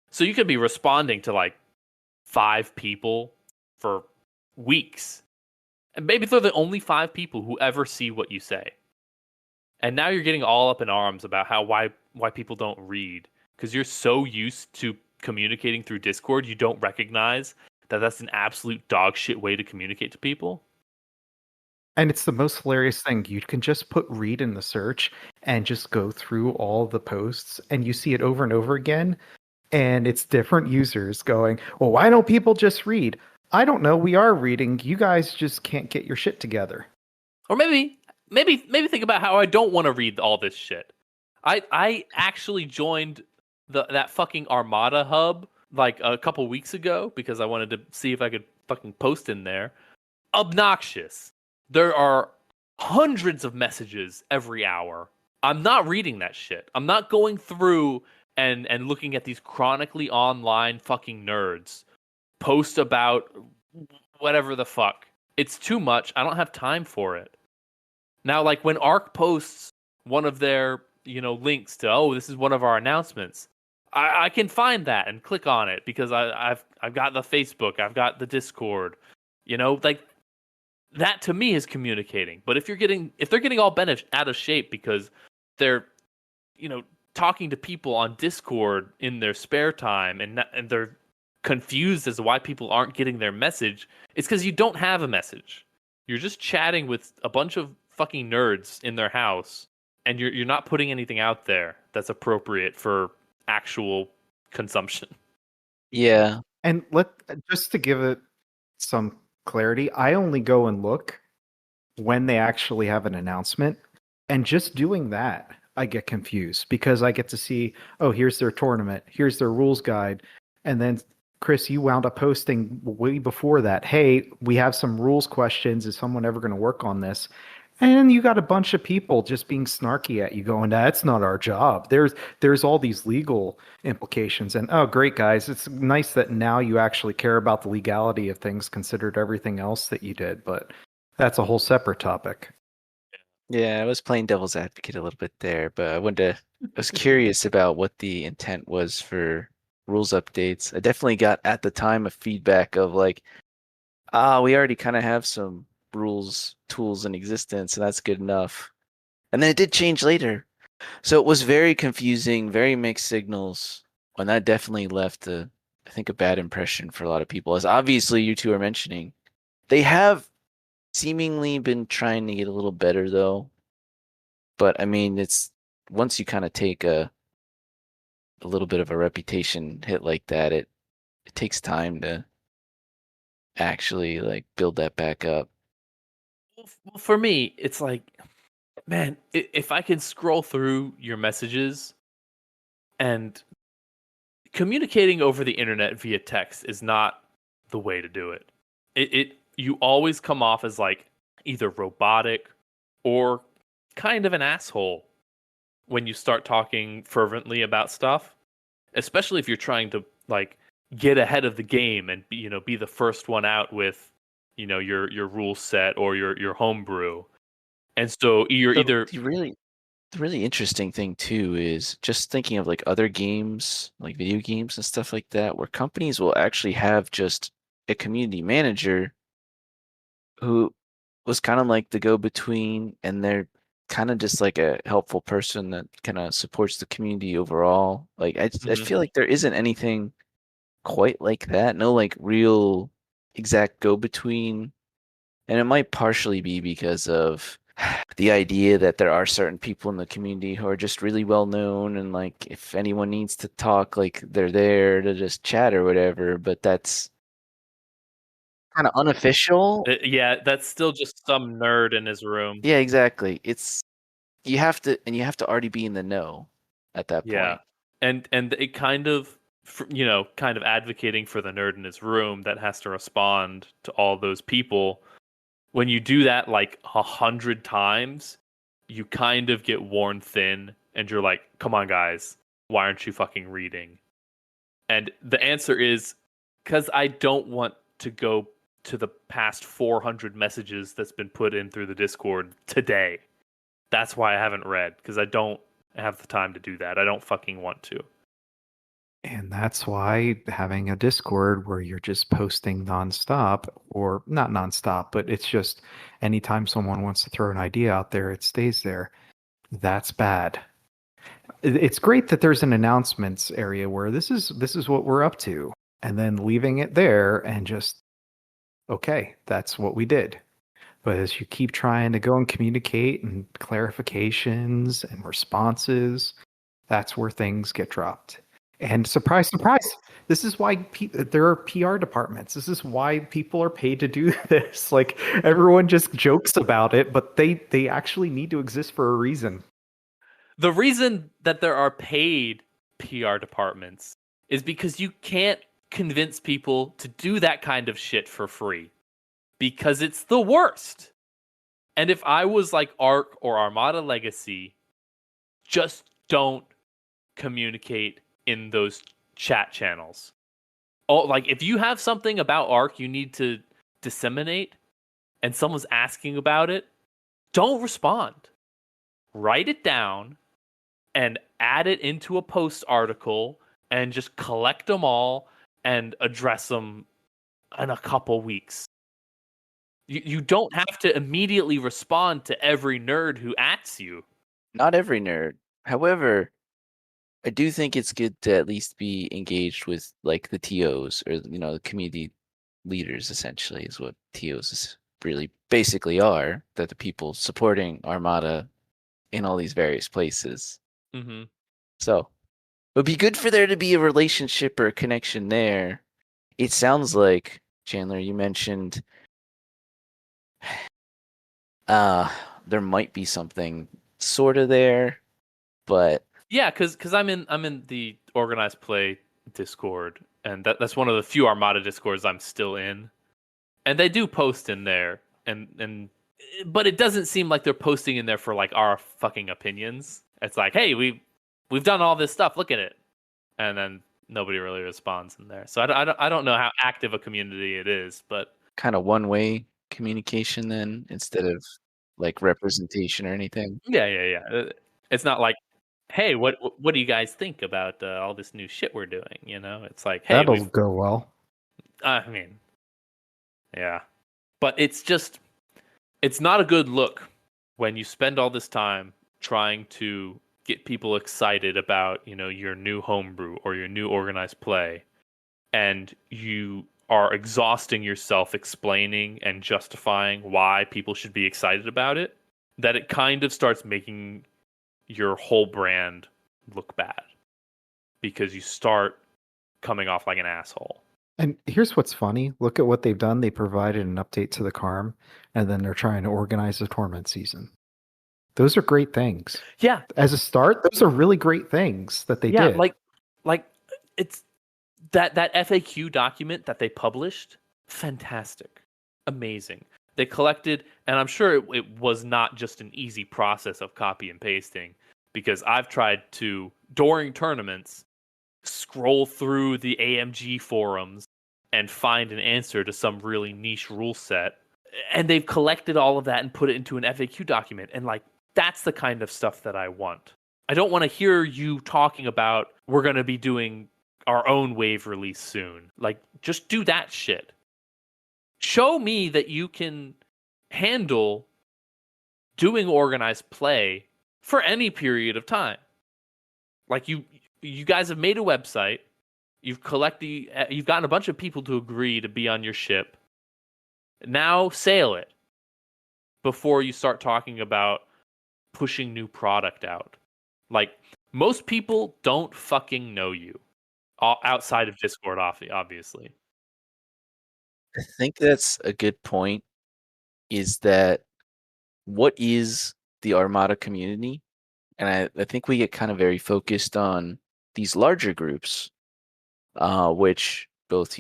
So you could be responding to like 5 people for weeks, and maybe they're the only 5 people who ever see what you say. And now you're getting all up in arms about why people don't read, because you're so used to communicating through Discord, you don't recognize that that's an absolute dog shit way to communicate to people.
And it's the most hilarious thing. You can just put read in the search and just go through all the posts, and you see it over and over again. And it's different users going, well, why don't people just read? I don't know. We are reading. You guys just can't get your shit together.
Or maybe think about how I don't want to read all this shit. I actually joined that fucking Armada hub like a couple weeks ago because I wanted to see if I could fucking post in there. Obnoxious. There are hundreds of messages every hour. I'm not reading that shit. I'm not going through and looking at these chronically online fucking nerds post about whatever the fuck. It's too much. I don't have time for it. Now, like when ARC posts one of their, links to, oh, this is one of our announcements, I can find that and click on it because I've got the Facebook, I've got the Discord, like that to me is communicating. But if they're getting all bent out of shape because they're, talking to people on Discord in their spare time and they're confused as to why people aren't getting their message, it's because you don't have a message. You're just chatting with a bunch of fucking nerds in their house, and you're not putting anything out there that's appropriate for actual consumption.
Yeah.
And just to give it some clarity, I only go and look when they actually have an announcement, and just doing that, I get confused because I get to see, oh, here's their tournament, here's their rules guide, and then Chris, you wound up posting way before that, hey, we have some rules questions. Is someone ever going to work on this? And you got a bunch of people just being snarky at you going, that's not our job. There's all these legal implications. And, oh, great, guys. It's nice that now you actually care about the legality of things considered everything else that you did. But that's a whole separate topic.
Yeah, I was playing devil's advocate a little bit there, but I was curious about what the intent was for rules updates. I definitely got at the time a feedback of like, we already kind of have some rules tools in existence, and that's good enough. And then it did change later. So it was very confusing, very mixed signals, and that definitely left I think a bad impression for a lot of people. As obviously you two are mentioning, they have seemingly been trying to get a little better though. But I mean, it's once you kind of take a little bit of a reputation hit like that, it takes time to actually like build that back up.
Well, for me, it's like, man, if I can scroll through your messages and communicating over the internet via text is not the way to do it. You always come off as like either robotic or kind of an asshole when you start talking fervently about stuff, especially if you're trying to like get ahead of the game and be the first one out with your rule set or your homebrew. And so
The really interesting thing too is just thinking of like other games, like video games and stuff like that, where companies will actually have just a community manager who was kind of like the go-between, and they're kind of just like a helpful person that kind of supports the community overall. Like I feel like there isn't anything quite like that. No like real exact go-between. And it might partially be because of the idea that there are certain people in the community who are just really well known, and like if anyone needs to talk, like they're there to just chat or whatever, but that's kind of unofficial.
Yeah, that's still just some nerd in his room.
Yeah, exactly. You have to already be in the know at that point.
And it kind of advocating for the nerd in his room that has to respond to all those people. When you do that like 100 times, you kind of get worn thin, and you're like, come on, guys, why aren't you fucking reading? And the answer is because I don't want to go to the past 400 messages that's been put in through the Discord today. That's why I haven't read, because I don't have the time to do that. I don't fucking want to.
And that's why having a Discord where you're just posting nonstop, or not nonstop, but it's just anytime someone wants to throw an idea out there, it stays there. That's bad. It's great that there's an announcements area where this is what we're up to, and then leaving it there and just, okay, that's what we did. But as you keep trying to go and communicate and clarifications and responses, that's where things get dropped. And surprise, surprise, this is why there are PR departments. This is why people are paid to do this. Like, everyone just jokes about it, but they actually need to exist for a reason.
The reason that there are paid PR departments is because you can't convince people to do that kind of shit for free, because it's the worst. And if I was like Arc or Armada Legacy, just don't communicate in those chat channels. Oh, like if you have something about Arc you need to disseminate and someone's asking about it, don't respond. Write it down and add it into a post article and just collect them all and address them in a couple weeks. You don't have to immediately respond to every nerd who asks you.
Not every nerd. However, I do think it's good to at least be engaged with like the TOs, or the community leaders. Essentially, is what TOs really basically are. That the people supporting Armada in all these various places.
Mm-hmm.
So it would be good for there to be a relationship or a connection there. It sounds like, Chandler, you mentioned there might be something sort of there, but
Yeah, because I'm in the organized play Discord, and that's one of the few Armada Discords I'm still in, and they do post in there, and but it doesn't seem like they're posting in there for like our fucking opinions. It's like, hey, we've done all this stuff, look at it, and then nobody really responds in there. So I don't know how active a community it is, but
kind of one-way communication then, instead of like representation or anything.
yeah. It's not like, hey, what do you guys think about all this new shit we're doing? It's like, hey,
That'll go well.
I mean, yeah, but it's not a good look when you spend all this time trying to get people excited about your new homebrew or your new organized play, and you are exhausting yourself explaining and justifying why people should be excited about it, that it kind of starts making your whole brand look bad, because you start coming off like an asshole.
And here's what's funny. Look at what they've done. They provided an update to the CARM, and then they're trying to organize a tournament season. Those are great things.
Yeah.
As a start, those are really great things that they did.
Like it's that FAQ document that they published, fantastic. Amazing. They collected, and I'm sure it was not just an easy process of copy and pasting, because I've tried to, during tournaments, scroll through the AMG forums and find an answer to some really niche rule set, and they've collected all of that and put it into an FAQ document, and like, that's the kind of stuff that I want. I don't want to hear you talking about, we're going to be doing our own wave release soon. Like, just do that shit. Show me that you can handle doing organized play for any period of time. Like, you guys have made a website, you've gotten a bunch of people to agree to be on your ship. Now sail it before you start talking about pushing new product out. Like, most people don't fucking know you outside of Discord, obviously.
I think that's a good point, is that what is the Armada community? And I think we get kind of very focused on these larger groups, which both,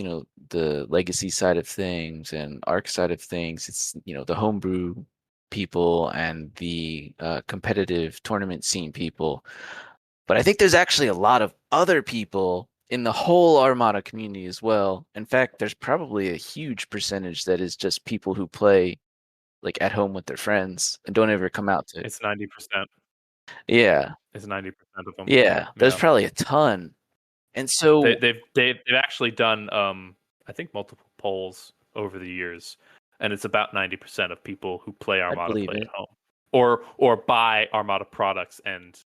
the legacy side of things and Arc side of things, it's, the homebrew people and the competitive tournament scene people. But I think there's actually a lot of other people in the whole Armada community as well. In fact, there's probably a huge percentage that is just people who play like at home with their friends and don't ever come out to it.
It's 90%.
Yeah.
It's 90% of them.
Yeah. There's probably a ton. And so
they've actually done I think multiple polls over the years, and it's about 90% of people who play Armada play at home or buy Armada products and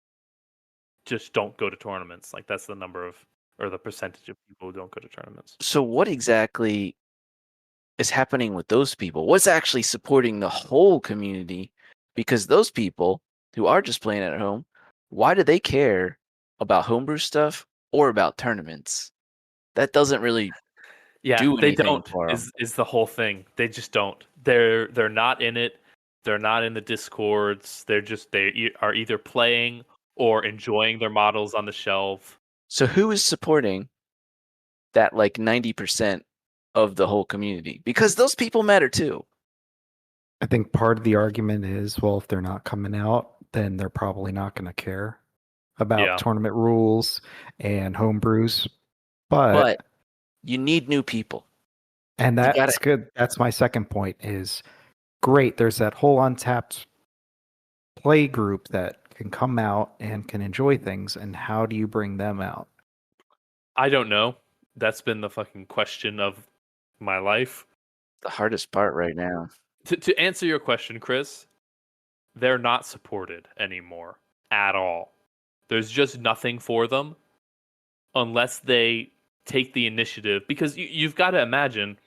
just don't go to tournaments. Like, that's the number of, or the percentage of people who don't go to tournaments.
So what exactly is happening with those people? What's actually supporting the whole community? Because those people who are just playing at home, why do they care about homebrew stuff or about tournaments. That doesn't really do
they
anything
don't
for them.
is the whole thing. They just don't. They're not in it. They're not in the discords. They are either playing or enjoying their models on the shelf.
So who is supporting that like 90% of the whole community? Because those people matter too.
I think part of the argument is, well, if they're not coming out, then they're probably not going to care about
Yeah.
tournament rules and homebrews.
But you need new people.
And
You
that's good. That's my second point is great. There's that whole untapped play group that can come out and can enjoy things. And how do you bring them out?
I don't know. That's been the fucking question of my life.
The hardest part right now.
To answer your question, Chris, they're not supported anymore at all. There's just nothing for them unless they take the initiative. Because you've got to imagine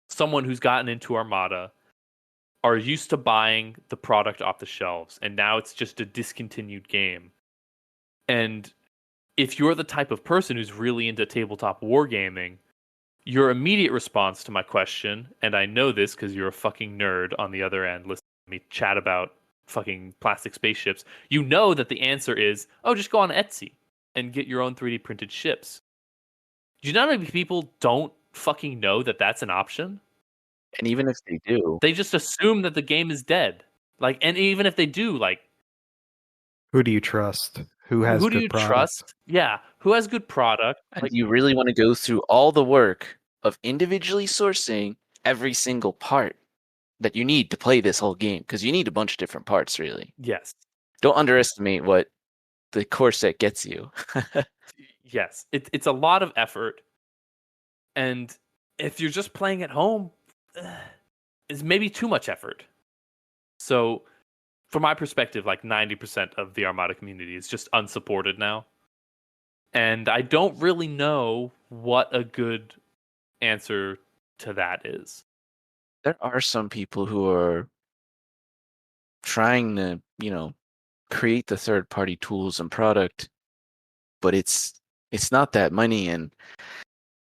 someone who's gotten into Armada are used to buying the product off the shelves, and now it's just a discontinued game. And if you're the type of person who's really into tabletop wargaming, your immediate response to my question, and I know this because you're a fucking nerd on the other end listening to me chat about fucking plastic spaceships, you know that the answer is, oh, just go on Etsy and get your own 3D printed ships. Do you know how many people don't fucking know that that's an option?
And even if they do,
They just assume that the game is dead. Like, and even if they do, like,
Who do you trust? Who has
who do
good
you
product?
trust? Yeah, who has good product?
and
Like,
you really want to go through all the work of individually sourcing every single part that you need to play this whole game, because you need a bunch of different parts, really.
yes,
Don't underestimate what the core set gets you.
yes, it's a lot of effort, and if you're just playing at home, it's maybe too much effort. So, from my perspective, like 90% of the Armada community is just unsupported now, and I don't really know what a good answer to that is.
There are some people who are trying to, create the third-party tools and product, but it's not that money, and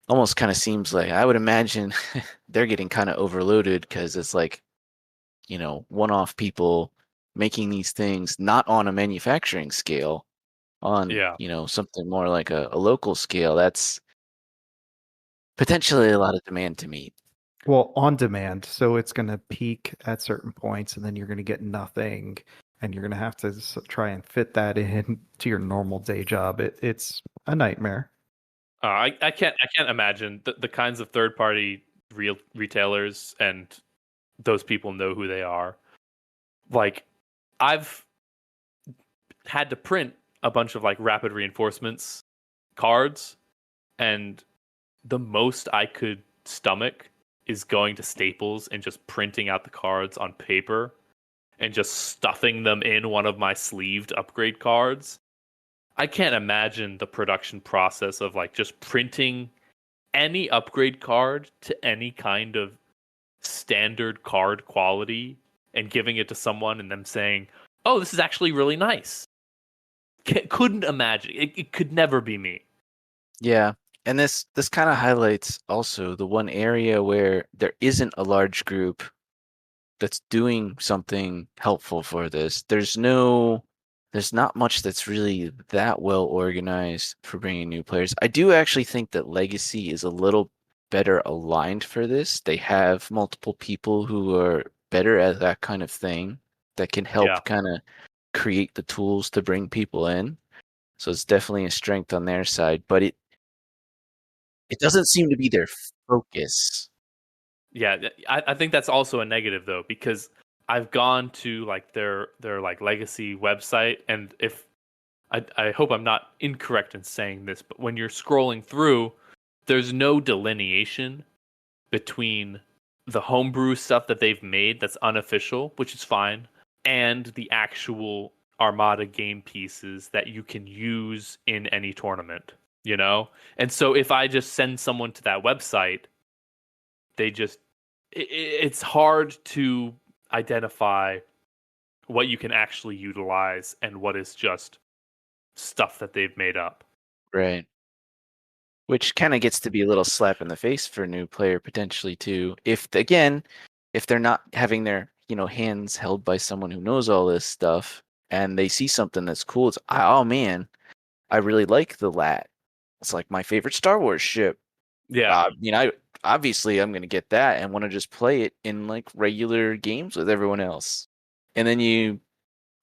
almost kind of seems like, I would imagine they're getting kind of overloaded because it's like, one-off people making these things not on a manufacturing scale, on
Yeah.
something more like a local scale. That's potentially a lot of demand to meet.
Well, on demand. So it's going to peak at certain points and then you're going to get nothing. And you're going to have to try and fit that in to your normal day job. It's a nightmare.
I can't imagine the kinds of third party real retailers, and those people know who they are. Like, I've had to print a bunch of like rapid reinforcements cards, and the most I could stomach is going to Staples and just printing out the cards on paper and just stuffing them in one of my sleeved upgrade cards. I can't imagine the production process of like just printing any upgrade card to any kind of standard card quality and giving it to someone and them saying, "Oh, this is actually really nice." Couldn't imagine. It could never be me.
Yeah, and this kind of highlights also the one area where there isn't a large group that's doing something helpful for this. There's not much that's really that well organized for bringing new players. I do actually think that Legacy is a little better aligned for this. They have multiple people who are better at that kind of thing that can help kind of create the tools to bring people in. So it's definitely a strength on their side, but it doesn't seem to be their focus.
Yeah, I think that's also a negative though, because I've gone to like their like legacy website, and if I hope I'm not incorrect in saying this, but when you're scrolling through, there's no delineation between the homebrew stuff that they've made that's unofficial, which is fine, and the actual Armada game pieces that you can use in any tournament, you know? And so if I just send someone to that website, it's hard to identify what you can actually utilize and what is just stuff that they've made up.
Right. Which kind of gets to be a little slap in the face for a new player potentially too. If they're not having their hands held by someone who knows all this stuff, and they see something that's cool, it's oh man, I really like the lat. It's like my favorite Star Wars ship.
Yeah.
I obviously I'm gonna get that and want to just play it in like regular games with everyone else. And then you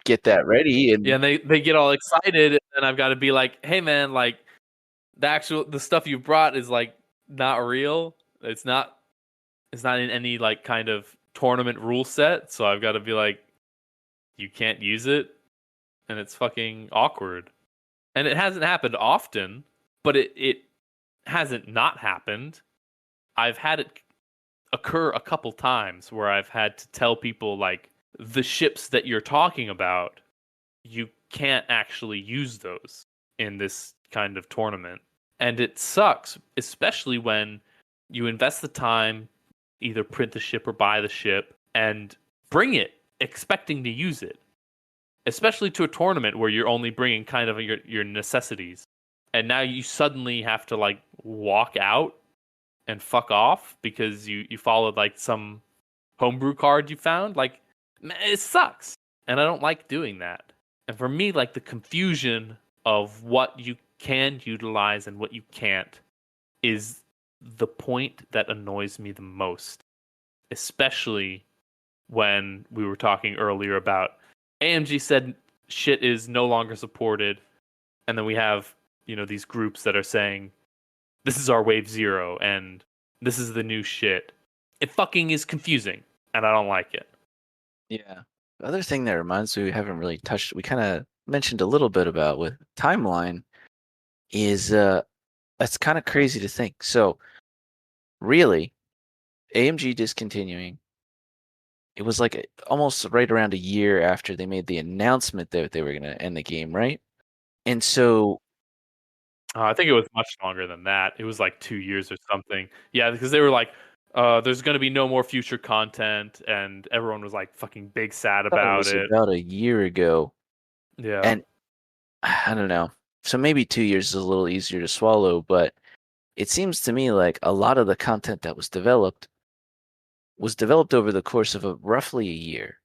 get that ready, and
Yeah, and they get all excited, and I've got to be like, hey man, like the stuff you brought is like not real. It's not in any like kind of tournament rule set, so I've got to be like, you can't use it, and it's fucking awkward. And it hasn't happened often, but it hasn't not happened. I've had it occur a couple times where I've had to tell people like the ships that you're talking about, you can't actually use those in this kind of tournament. And it sucks, especially when you invest the time, either print the ship or buy the ship, and bring it expecting to use it. Especially to a tournament where you're only bringing kind of your necessities. And now you suddenly have to like walk out and fuck off because you followed like some homebrew card you found. Like, it sucks. And I don't like doing that. And for me, like the confusion of what you can utilize and what you can't is the point that annoys me the most. Especially when we were talking earlier about AMG said shit is no longer supported. And then we have, these groups that are saying, this is our wave 0 and this is the new shit. It fucking is confusing and I don't like it.
Yeah. The other thing that reminds me we haven't really touched, we kind of mentioned a little bit about with timeline is that's kind of crazy to think. So really, AMG discontinuing, it was like almost right around a year after they made the announcement that they were going to end the game, right? And so
I think it was much longer than that. It was like 2 years or something. Yeah, because they were like, there's going to be no more future content, and everyone was like fucking big sad
I thought it
about
was
it.
about a year ago.
Yeah.
And I don't know. So maybe 2 years is a little easier to swallow, but it seems to me like a lot of the content that was developed over the course of roughly a year.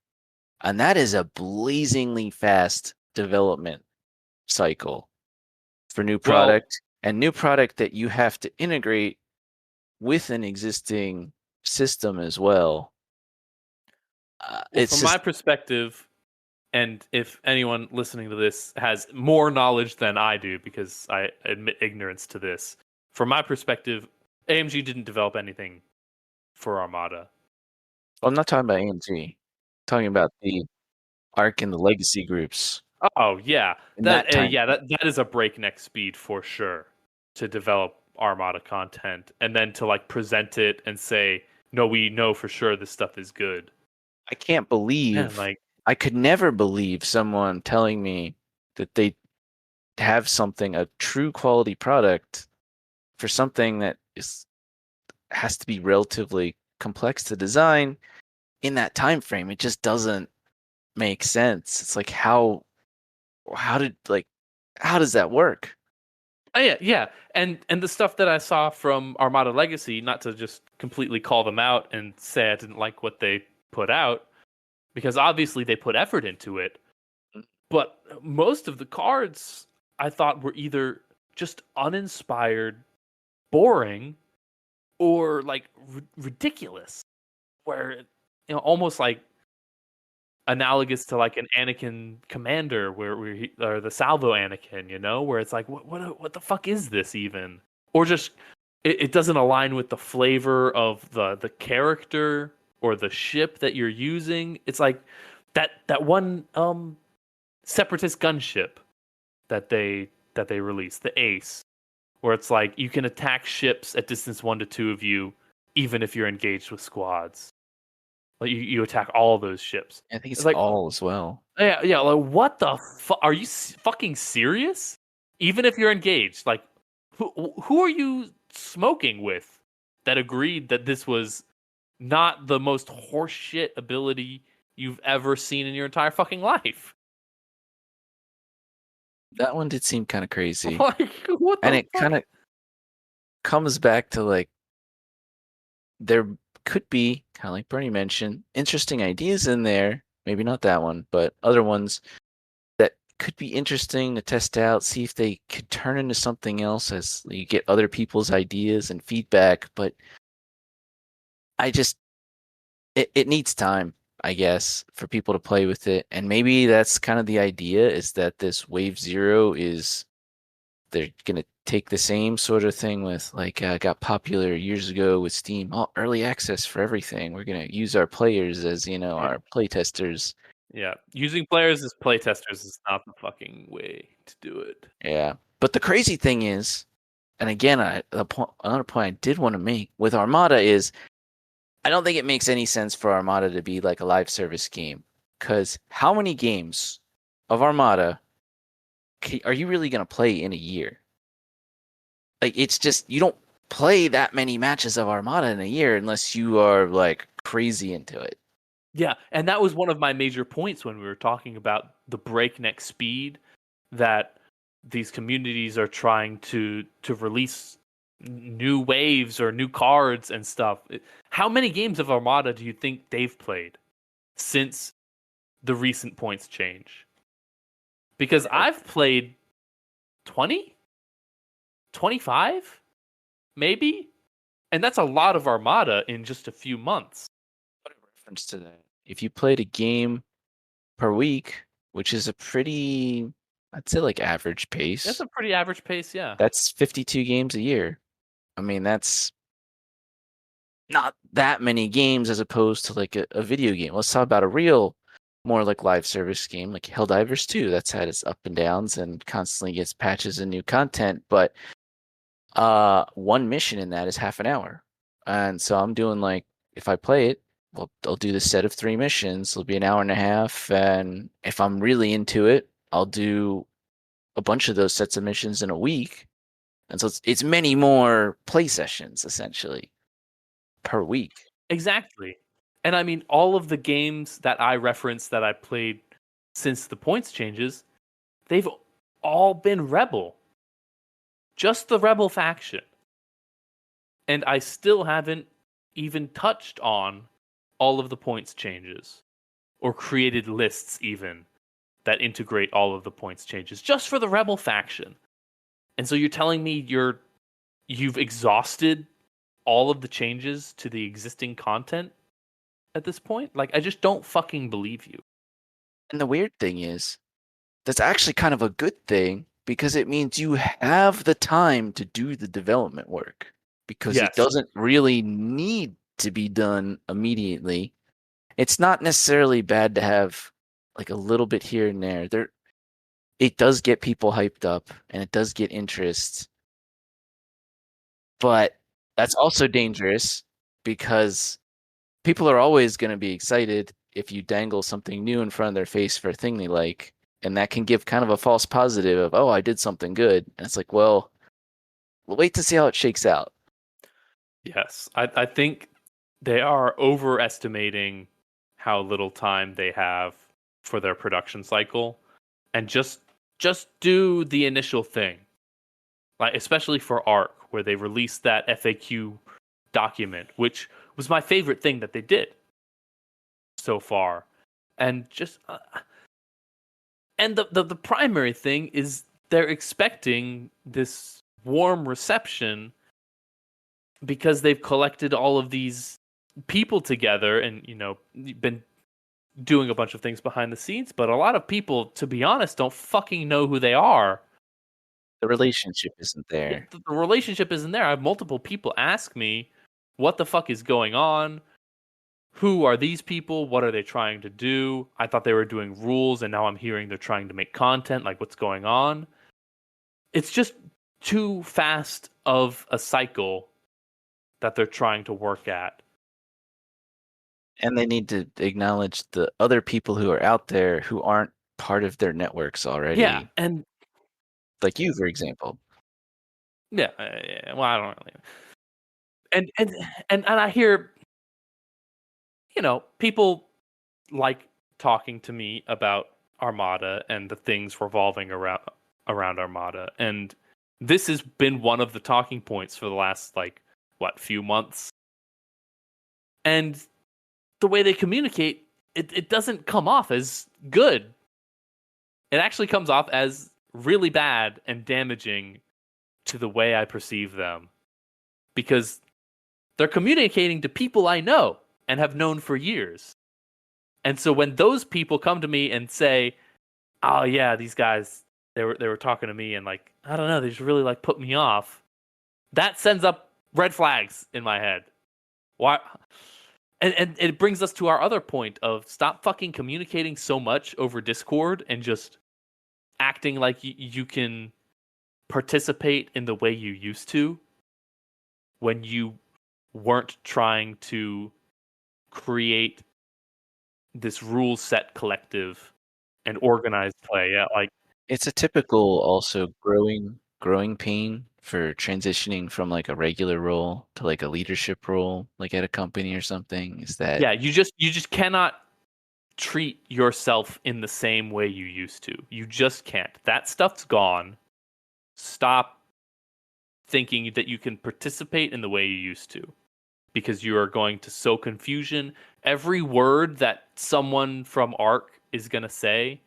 And that is a blazingly fast development cycle for new product, and new product that you have to integrate with an existing system as well.
From my perspective, and if anyone listening to this has more knowledge than I do, because I admit ignorance to this, from my perspective, AMG didn't develop anything for Armada.
I'm not talking about AMG. I'm talking about the Arc and the Legacy groups.
Oh yeah,
that
is a breakneck speed for sure to develop Armada content, and then to like present it and say, no, we know for sure this stuff is good.
I can't believe, I could never believe someone telling me that they have a true quality product for something that has to be relatively complex to design in that time frame. It just doesn't make sense. It's like how does that work?
Oh, yeah. And the stuff that I saw from Armada Legacy, not to just completely call them out and say I didn't like what they put out, because obviously they put effort into it, but most of the cards I thought were either just uninspired, boring, or like ridiculous, where almost like analogous to like an Anakin commander, or the Salvo Anakin, where it's like, what the fuck is this even? Or just it doesn't align with the flavor of the character or the ship that you're using. It's like that one separatist gunship that they released, the Ace, where it's like you can attack ships at distance 1 to 2 of you, even if you're engaged with squads. Like you attack all those ships.
I think it's
like
all as well.
Yeah. Like, what the fuck? Are you fucking serious? Even if you're engaged, like, who are you smoking with that agreed that this was not the most horseshit ability you've ever seen in your entire fucking life?
That one did seem kind of crazy.
Like, what the
and it
fuck?
kind of comes back to like there could be, kind of like Bernie mentioned, interesting ideas in there. Maybe not that one, but other ones that could be interesting to test out, see if they could turn into something else as you get other people's ideas and feedback. But I just, it needs time, I guess, for people to play with it. And maybe that's kind of the idea, is that this Wave Zero is, they're going to take the same sort of thing with like got popular years ago with Steam, early access for everything. We're going to use our players as, our play testers.
Yeah, using players as playtesters is not the fucking way to do it.
Yeah, but the crazy thing is, and again, another point I did want to make with Armada is, I don't think it makes any sense for Armada to be like a live service game, because how many games of Armada are you really going to play in a year? Like, it's just, you don't play that many matches of Armada in a year unless you are like crazy into it.
Yeah, and that was one of my major points when we were talking about the breakneck speed that these communities are trying to release new waves or new cards and stuff. How many games of Armada do you think they've played since the recent points change? Because I've played 20? 25? Maybe? And that's a lot of Armada in just a few months.
What a reference to that. If you played a game per week, which is a pretty, I'd say like average pace.
That's a pretty average pace, yeah.
That's 52 games a year. I mean, that's not that many games as opposed to like a video game. Let's talk about a real, more like live service game, like Helldivers 2. That's had its up and downs and constantly gets patches and new content. But one mission in that is half an hour. And so I'm doing like, if I play it, well, I'll do the set of 3 missions. It'll be an hour and a half. And if I'm really into it, I'll do a bunch of those sets of missions in a week. And so it's many more play sessions, essentially, per week.
Exactly. And I mean, all of the games that I referenced that I played since the points changes, they've all been Rebel. Just the Rebel faction. And I still haven't even touched on all of the points changes. Or created lists even that integrate all of the points changes. Just for the Rebel faction. And so you're telling me you've exhausted all of the changes to the existing content at this point? Like, I just don't fucking believe you.
And the weird thing is, that's actually kind of a good thing, because it means you have the time to do the development work, because
Yes.
it doesn't really need to be done immediately. It's not necessarily bad to have like a little bit here and there. It does get people hyped up and it does get interest. But that's also dangerous, because people are always going to be excited if you dangle something new in front of their face for a thing they like. And that can give kind of a false positive of, oh, I did something good. And it's like, well, we'll wait to see how it shakes out.
Yes. I think they are overestimating how little time they have for their production cycle. And just do the initial thing. Like, especially for ARC, where they released that FAQ document, which was my favorite thing that they did so far. And just and the primary thing is they're expecting this warm reception because they've collected all of these people together and, been doing a bunch of things behind the scenes, but a lot of people, to be honest, don't fucking know who they are.
The relationship isn't there.
The relationship isn't there. I have multiple people ask me, what the fuck is going on? Who are these people? What are they trying to do? I thought they were doing rules, and now I'm hearing they're trying to make content. Like, what's going on? It's just too fast of a cycle that they're trying to work at.
And they need to acknowledge the other people who are out there who aren't part of their networks already.
Yeah, and
like you, for example.
Yeah, well, I don't really. And I hear, people like talking to me about Armada and the things revolving around Armada, and this has been one of the talking points for the last few months. And the way they communicate, it doesn't come off as good. It actually comes off as really bad and damaging to the way I perceive them. Because they're communicating to people I know and have known for years. And so when those people come to me and say, "Oh yeah, these guys, they were talking to me and I don't know, they just really put me off," that sends up red flags in my head. Why? And it brings us to our other point of stop fucking communicating so much over Discord and just acting like you can participate in the way you used to when you weren't trying to create this rule set collective and organized play. Yeah,
it's a typical also growing pain for transitioning from a regular role to a leadership role, at a company or something. Is that
you just cannot treat yourself in the same way you used to. You just can't. That stuff's gone. Stop thinking that you can participate in the way you used to, because you are going to sow confusion. Every word that someone from ARC is going to say,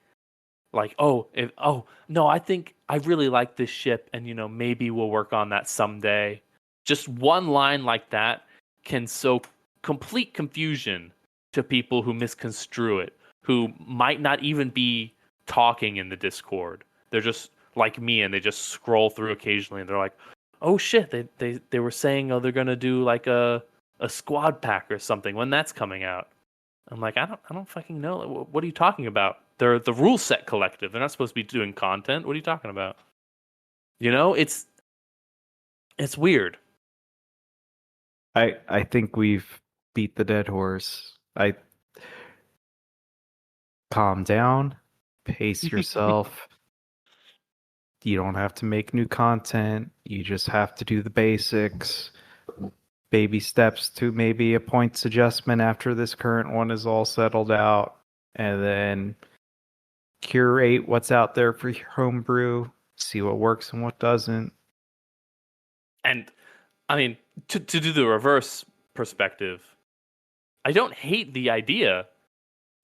no, I think I really like this ship and, maybe we'll work on that someday. Just one line like that can sow complete confusion to people who misconstrue it, who might not even be talking in the Discord. They're just like me and they just scroll through occasionally and they're like, "Oh shit, they were saying they're going to do a squad pack or something when that's coming out." I'm like, I don't fucking know. What are you talking about? They're the rule set collective. They're not supposed to be doing content. What are you talking about? It's weird.
I think we've beat the dead horse. Calm down, pace yourself. You don't have to make new content. You just have to do the basics. Baby steps to maybe a points adjustment after this current one is all settled out, and then curate what's out there for your homebrew, see what works and what doesn't.
And I mean, to do the reverse perspective, I don't hate the idea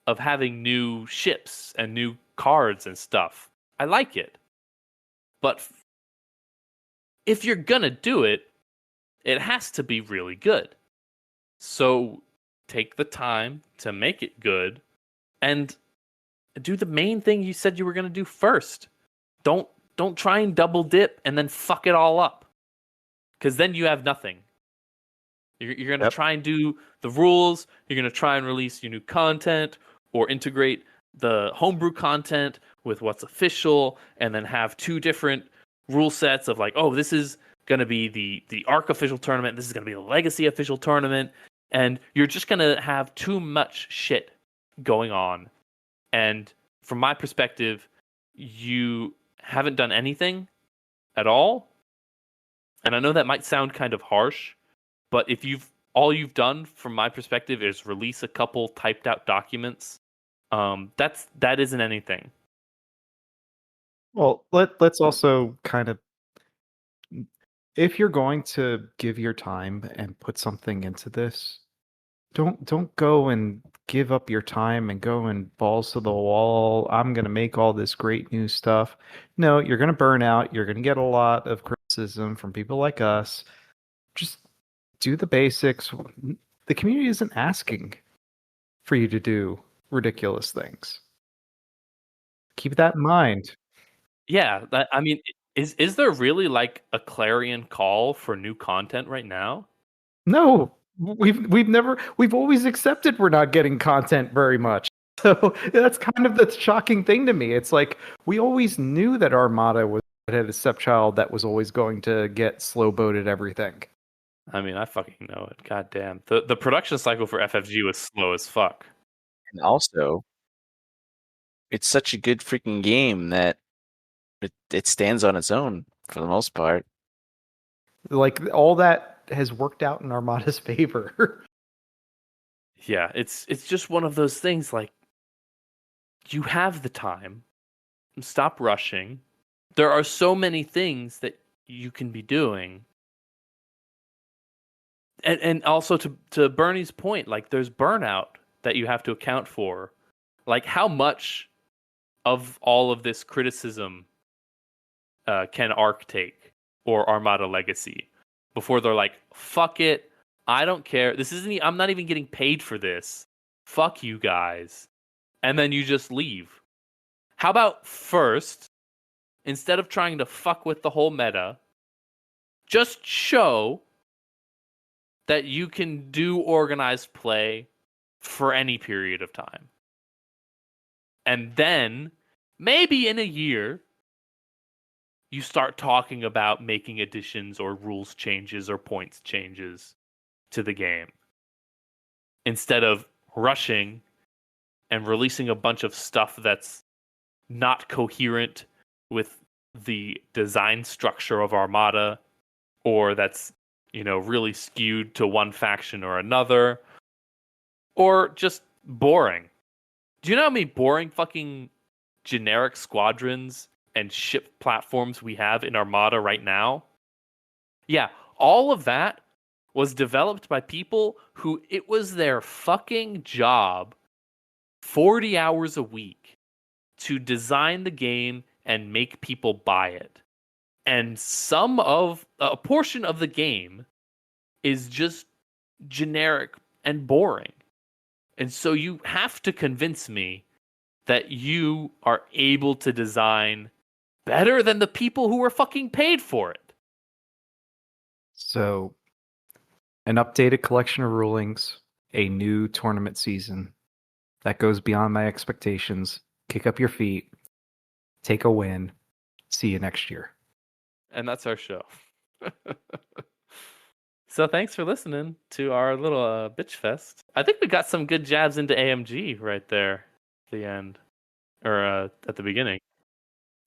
of having new ships and new cards and stuff. I like it. But if you're gonna do it, it has to be really good. So take the time to make it good and do the main thing you said you were going to do first. Don't try and double dip and then fuck it all up. Because then you have nothing. You're going to try and do the rules. You're going to try and release your new content or integrate the homebrew content with what's official and then have two different rule sets of this is going to be the ARC official tournament. This is going to be the Legacy official tournament. And you're just going to have too much shit going on. And from my perspective, you haven't done anything at all. And I know that might sound kind of harsh, but if all you've done from my perspective is release a couple typed out documents, that isn't anything.
Well, let's also kind of, if you're going to give your time and put something into this, don't go and give up your time and go and balls to the wall. I'm going to make all this great new stuff. No, you're going to burn out. You're going to get a lot of criticism from people like us. Just do the basics. The community isn't asking for you to do ridiculous things. Keep that in mind.
Yeah, I mean, is there really a clarion call for new content right now?
No, we've always accepted we're not getting content very much. So that's kind of the shocking thing to me. It's we always knew that Armada had a stepchild that was always going to get slow boated everything.
I mean, I fucking know it. God damn. The production cycle for FFG was slow as fuck.
And also, it's such a good freaking game that it stands on its own for the most part.
All that has worked out in Armada's favor.
Yeah, it's just one of those things. You have the time. Stop rushing. There are so many things that you can be doing. And also to Bernie's point, like there's burnout that you have to account for. Like how much of all of this criticism can Arc take or Armada Legacy before they're like, fuck it, I don't care. I'm not even getting paid for this. Fuck you guys. And then you just leave. How about first, instead of trying to fuck with the whole meta, just show that you can do organized play for any period of time. And then, maybe in a year, you start talking about making additions or rules changes or points changes to the game. Instead of rushing and releasing a bunch of stuff that's not coherent with the design structure of Armada, or that's, really skewed to one faction or another, or just boring. Do you know how many boring fucking generic squadrons and ship platforms we have in Armada right now? Yeah, all of that was developed by people who it was their fucking job 40 hours a week to design the game and make people buy it. And a portion of the game is just generic and boring. And so you have to convince me that you are able to design better than the people who were fucking paid for it.
So, an updated collection of rulings, a new tournament season that goes beyond my expectations. Kick up your feet, take a win. See you next year.
And that's our show. So thanks for listening to our little bitch fest. I think we got some good jabs into AMG right there at the end, or at the beginning.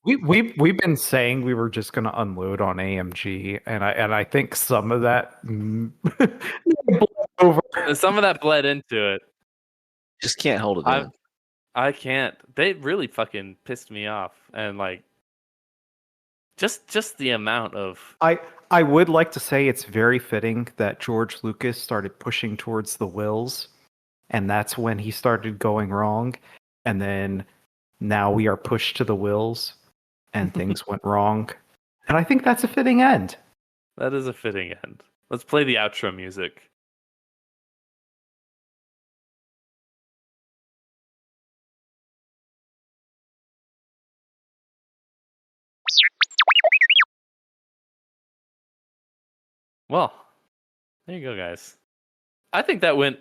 We've been saying we were just going to unload on AMG, and I think some of that over.
Some of that bled into it.
Just can't hold it in.
I can't. They really fucking pissed me off, and like, just the amount of.
I would like to say it's very fitting that George Lucas started pushing towards the wills, and that's when he started going wrong, and then now we are pushed to the wills, and things went wrong, and I think that's a fitting end.
That is a fitting end. Let's play the outro music. Well, there you go, guys. I think that went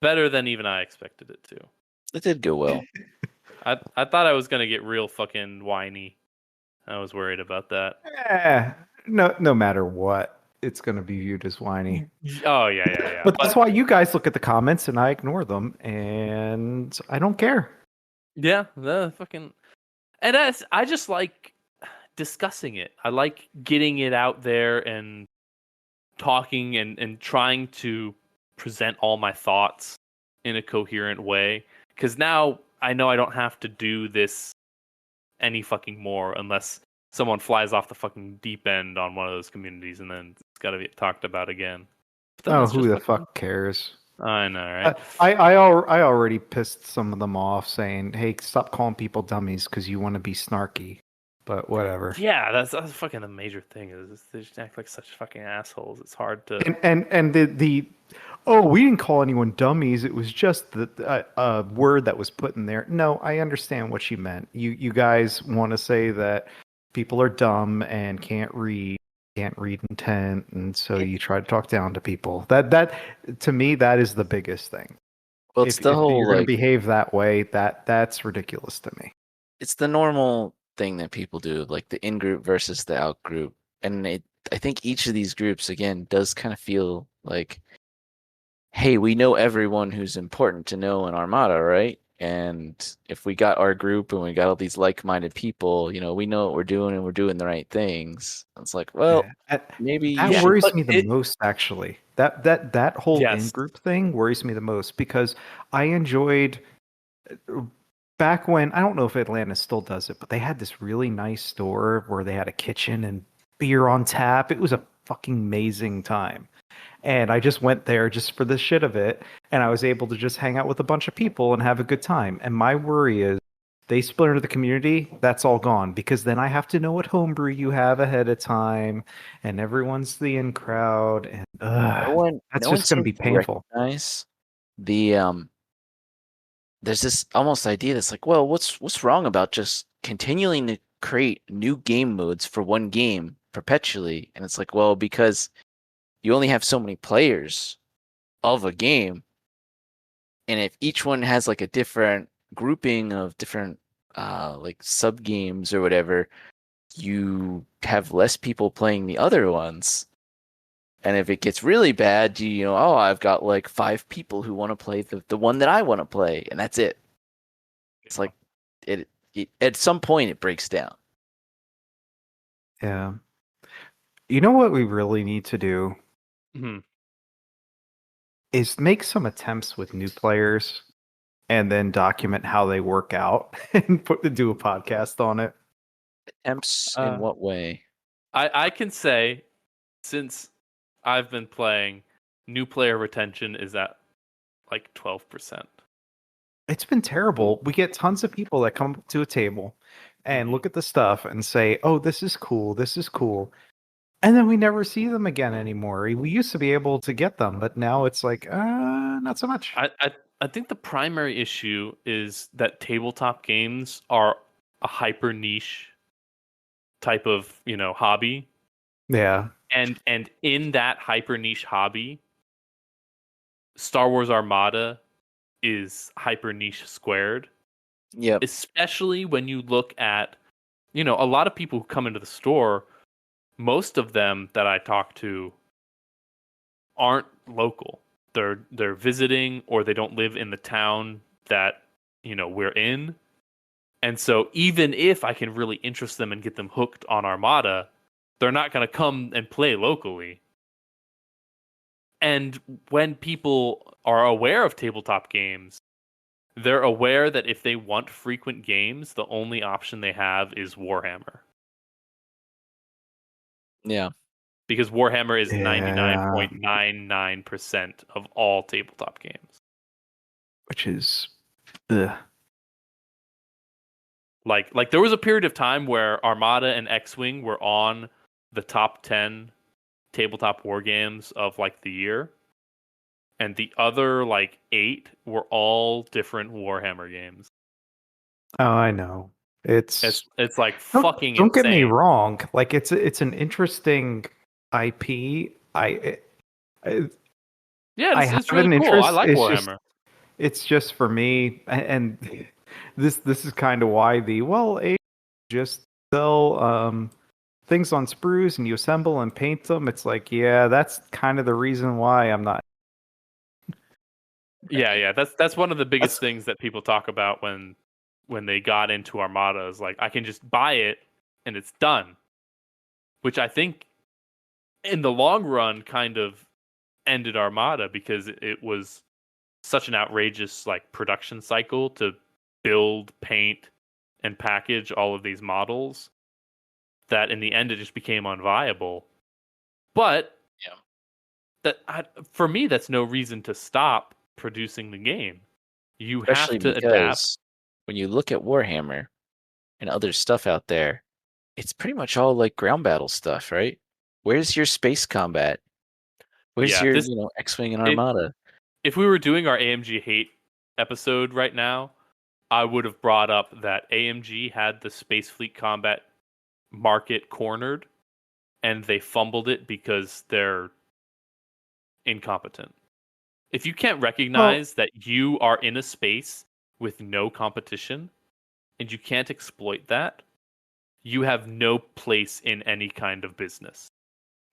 better than even I expected it to.
It did go well.
I thought I was gonna get real fucking whiny. I was worried about that.
No matter what, it's going to be viewed as whiny.
Oh yeah.
But that's why you guys look at the comments and I ignore them, and I don't care.
Yeah, the fucking, and I just like discussing it. I like getting it out there and talking and trying to present all my thoughts in a coherent way. Because now I know I don't have to do this any fucking more unless someone flies off the fucking deep end on one of those communities and then it's got to be talked about again.
Oh, who the fuck cares?
I know, right?
I already pissed some of them off saying, hey, stop calling people dummies because you want to be snarky. But whatever.
Yeah, that's fucking the major thing is they just act like such fucking assholes. It's hard to
and the we didn't call anyone dummies. It was just the word that was put in there. No, I understand what she meant. You guys want to say that people are dumb and can't read intent, and so you try to talk down to people. That to me, that is the biggest thing.
Well, it's the whole
you're going to behave that way. That's ridiculous to me.
It's the normal thing that people do, like the in-group versus the out-group, and I think each of these groups again does kind of feel like, hey, we know everyone who's important to know in Armada, right? And if we got our group and we got all these like-minded people, we know what we're doing and we're doing the right things. It's like, well, maybe
that worries me the most. Actually, that whole in-group thing worries me the most because I enjoyed. back when, I don't know if Atlanta still does it, but they had this really nice store where they had a kitchen and beer on tap. It was a fucking amazing time. And I just went there just for the shit of it. And I was able to just hang out with a bunch of people and have a good time. And my worry is they splinter the community, that's all gone. Because then I have to know what homebrew you have ahead of time. And everyone's the in crowd. And that's just going to be painful.
Recognize the there's this almost idea that's like, well, what's wrong about just continuing to create new game modes for one game perpetually? And it's like, well, because you only have so many players of a game, and if each one has like a different grouping of different like sub games or whatever, you have less people playing the other ones. And if it gets really bad, I've got like 5 people who want to play the one that I want to play, and that's it. It's like it at some point it breaks down.
Yeah. You know what we really need to do?
Mm-hmm.
Is make some attempts with new players and then document how they work out and do a podcast on it.
Attempts in what way?
I can say, since I've been playing, new player retention is at like 12%.
It's been terrible. We get tons of people that come to a table and look at the stuff and say, "Oh, this is cool. This is cool." And then we never see them again anymore. We used to be able to get them, but now it's like, not so much.
I think the primary issue is that tabletop games are a hyper niche type of, hobby.
Yeah.
And in that hyper niche hobby, Star Wars Armada is hyper niche squared.
Yeah.
Especially when you look at, a lot of people who come into the store, most of them that I talk to aren't local. They're visiting, or they don't live in the town that, we're in. And so even if I can really interest them and get them hooked on Armada, they're not going to come and play locally. And when people are aware of tabletop games, they're aware that if they want frequent games, the only option they have is Warhammer.
Yeah.
Because Warhammer is 99.99% of all tabletop games.
Which is... Ugh.
Like there was a period of time where Armada and X-Wing were on the top 10 tabletop war games of like the year. And the other like 8 were all different Warhammer games.
Oh, I know. It's
like
don't,
fucking
don't
insane.
Get me wrong. Like it's an interesting IP.
It's
really
cool. I like Warhammer.
It's just for me, and this is kind of why just sell things on sprues and you assemble and paint them. It's like, yeah, that's kind of the reason why I'm not.
Yeah, that's one of the biggest things that people talk about when they got into Armada is like, I can just buy it and it's done. Which I think in the long run kind of ended Armada, because it was such an outrageous like production cycle to build, paint, and package all of these models that in the end it just became unviable. But for me, that's no reason to stop producing the game. You
Especially
have to
because
adapt.
When you look at Warhammer and other stuff out there, it's pretty much all like ground battle stuff, right? Where's your space combat? Where's your X-Wing and Armada?
If we were doing our AMG hate episode right now, I would have brought up that AMG had the Space Fleet combat market cornered, and they fumbled it because they're incompetent. If you can't recognize that you are in a space with no competition, and you can't exploit that, you have no place in any kind of business.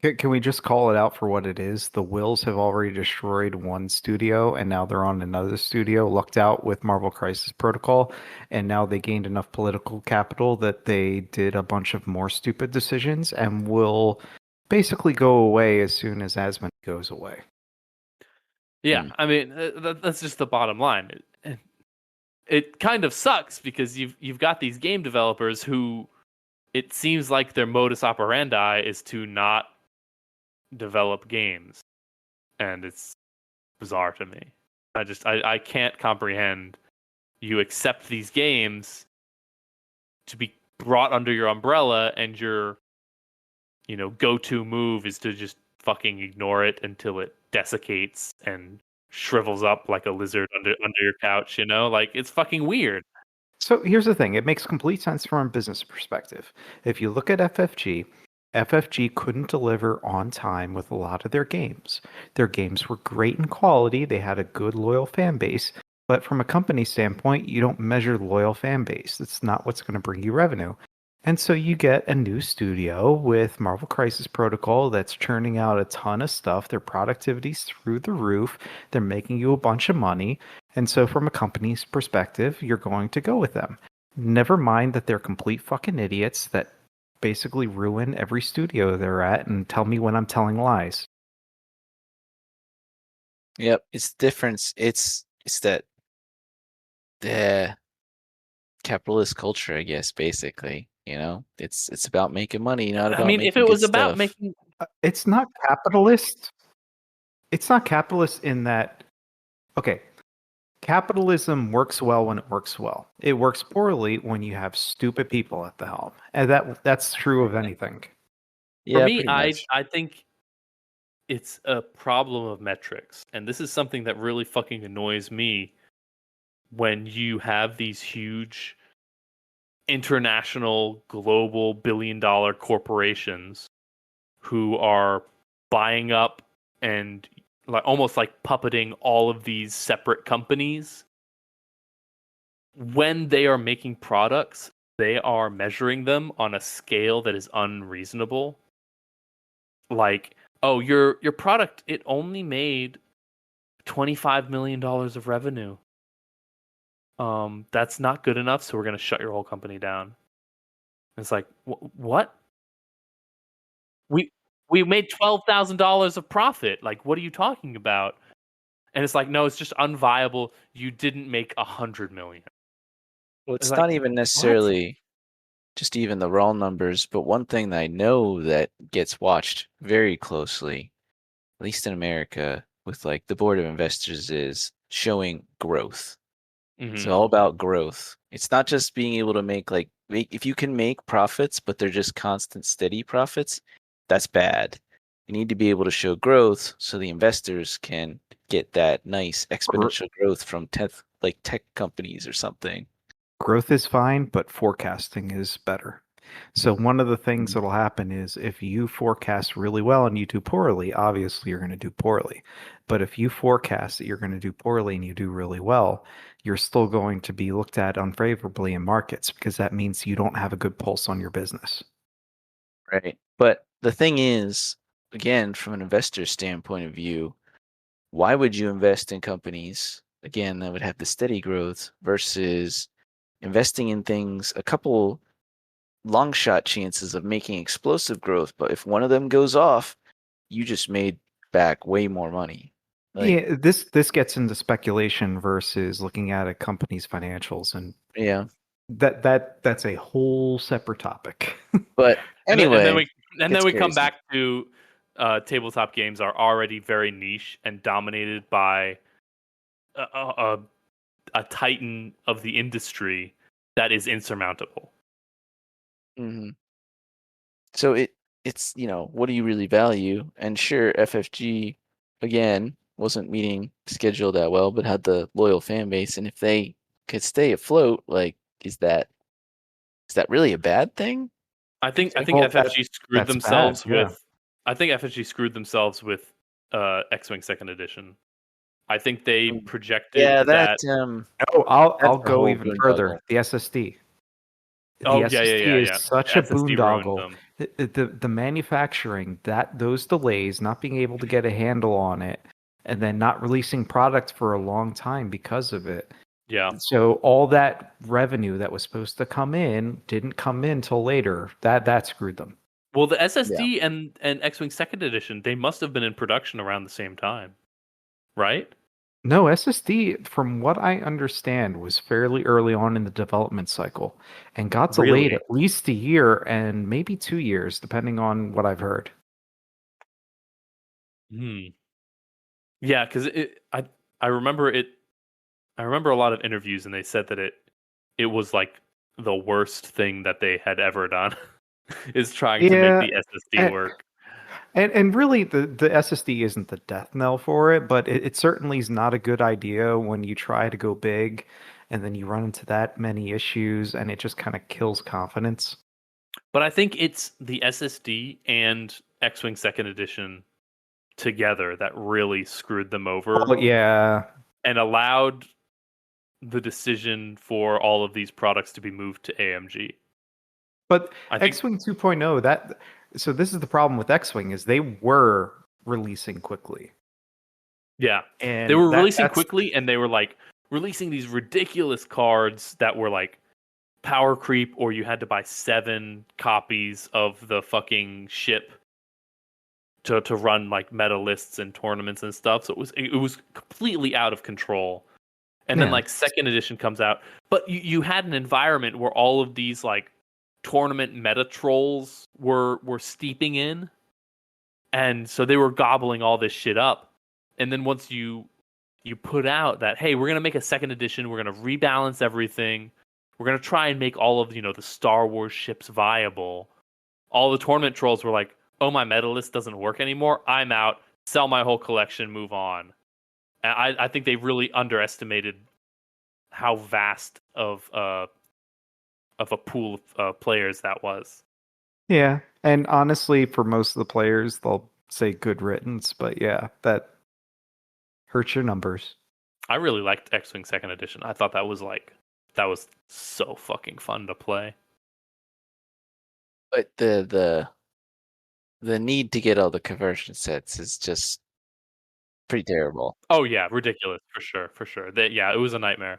Can we just call it out for what it is? The Wills have already destroyed one studio, and now they're on another studio, lucked out with Marvel Crisis Protocol, and now they gained enough political capital that they did a bunch of more stupid decisions and will basically go away as soon as Asmund goes away.
Yeah, I mean, that's just the bottom line. it kind of sucks because you've got these game developers who it seems like their modus operandi is to not develop games, and it's bizarre to me. I can't comprehend you accept these games to be brought under your umbrella, and your go-to move is to just fucking ignore it until it desiccates and shrivels up like a lizard under your couch. Like, it's fucking weird.
So here's the thing. It makes complete sense from a business perspective. If you look at FFG couldn't deliver on time with a lot of their games. Their games were great in quality. They had a good, loyal fan base. But from a company standpoint, you don't measure loyal fan base. It's not what's going to bring you revenue. And so you get a new studio with Marvel Crisis Protocol that's churning out a ton of stuff. Their productivity's through the roof. They're making you a bunch of money. And so from a company's perspective, you're going to go with them. Never mind that they're complete fucking idiots that basically ruin every studio they're at and tell me when I'm telling lies.
Yep, it's different. It's that the capitalist culture, I guess, basically. It's about making money, not about making
if it was
good
about
stuff.
making,
It's not capitalist. It's not capitalist in that, okay, capitalism works well when it works well. It works poorly when you have stupid people at the helm. And that's true of anything.
Yeah,
for me,
pretty
I
much.
think it's a problem of metrics, and this is something that really fucking annoys me when you have these huge international, global, billion-dollar corporations who are buying up and almost like puppeting all of these separate companies. When they are making products, they are measuring them on a scale that is unreasonable. Like, oh, your product, it only made $25 million of revenue. That's not good enough, so we're going to shut your whole company down. It's like, what? We made $12,000 of profit. Like, what are you talking about? And it's like, no, it's just unviable. You didn't make $100 million.
Well, it's
It's
not
like,
even
what?
necessarily just even the raw numbers, but one thing that I know that gets watched very closely, at least in America, with like the board of investors, is showing growth. It's all about growth. It's not just being able to make if you can make profits, but they're just constant, steady profits, that's bad. You need to be able to show growth so the investors can get that nice exponential growth from tech companies or something.
Growth is fine, but forecasting is better. So one of the things that'll happen is if you forecast really well and you do poorly, obviously you're going to do poorly. But if you forecast that you're going to do poorly and you do really well, you're still going to be looked at unfavorably in markets because that means you don't have a good pulse on your business.
Right. But the thing is, again, from an investor standpoint of view, why would you invest in companies, again, that would have the steady growth versus investing in things, a couple long shot chances of making explosive growth, but if one of them goes off, you just made back way more money.
Yeah, this gets into speculation versus looking at a company's financials, and
Yeah.
that's a whole separate topic.
But anyway,
and then we come back to tabletop games are already very niche and dominated by a titan of the industry that is insurmountable.
Mm-hmm. So it's what do you really value? And sure, FFG again wasn't meeting schedule that well, but had the loyal fan base, and if they could stay afloat, is that really a bad thing?
I think
Well,
FFG screwed
that's
themselves
bad, yeah.
with. I think FFG screwed themselves with X-Wing Second Edition. I think they projected that.
Oh, I'll
that's a
go
whole
even
boondoggle.
further. The SSD. The SSD is such a boondoggle. The manufacturing, those delays, not being able to get a handle on it, and then not releasing product for a long time because of it.
Yeah.
So all that revenue that was supposed to come in didn't come in till later. That screwed them.
Well, the SSD and X-Wing Second Edition, they must have been in production around the same time, right?
No, SSD, from what I understand, was fairly early on in the development cycle and got delayed
Really?
at least a year and maybe 2 years, depending on what I've heard.
Hmm. Yeah, because I remember it. I remember a lot of interviews, and they said that it was like the worst thing that they had ever done is trying to make
Yeah,
the SSD
and
work.
and really the SSD isn't the death knell for it, but it certainly is not a good idea when you try to go big and then you run into that many issues and it just kind of kills confidence.
But I think it's the SSD and X-Wing Second Edition together that really screwed them over
Oh yeah.
and allowed the decision for all of these products to be moved to AMG.
But
I think,
X-Wing 2.0, so this is the problem with X-Wing is they were releasing quickly.
yeah, they
And
were releasing
that's
quickly, and they were like releasing these ridiculous cards that were like power creep, or you had to buy 7 copies of the fucking ship to run like meta lists and tournaments and stuff. So it was completely out of control. And then
yeah.
like second edition comes out, but you had an environment where all of these like tournament meta trolls were steeping in, and so they were gobbling all this shit up. And then once you put out that, hey, we're gonna make a second edition, we're gonna rebalance everything, we're gonna try and make all of the Star Wars ships viable. All the tournament trolls were like, oh, my meta list doesn't work anymore, I'm out, sell my whole collection, move on. And I think they really underestimated how vast of a pool of players that was.
Yeah. And honestly, for most of the players, they'll say good riddance, but yeah, that hurts your numbers.
I really liked X-Wing Second Edition. I thought that was so fucking fun to play.
But the need to get all the conversion sets is just pretty terrible.
Oh yeah, ridiculous for sure. That yeah, it was a nightmare.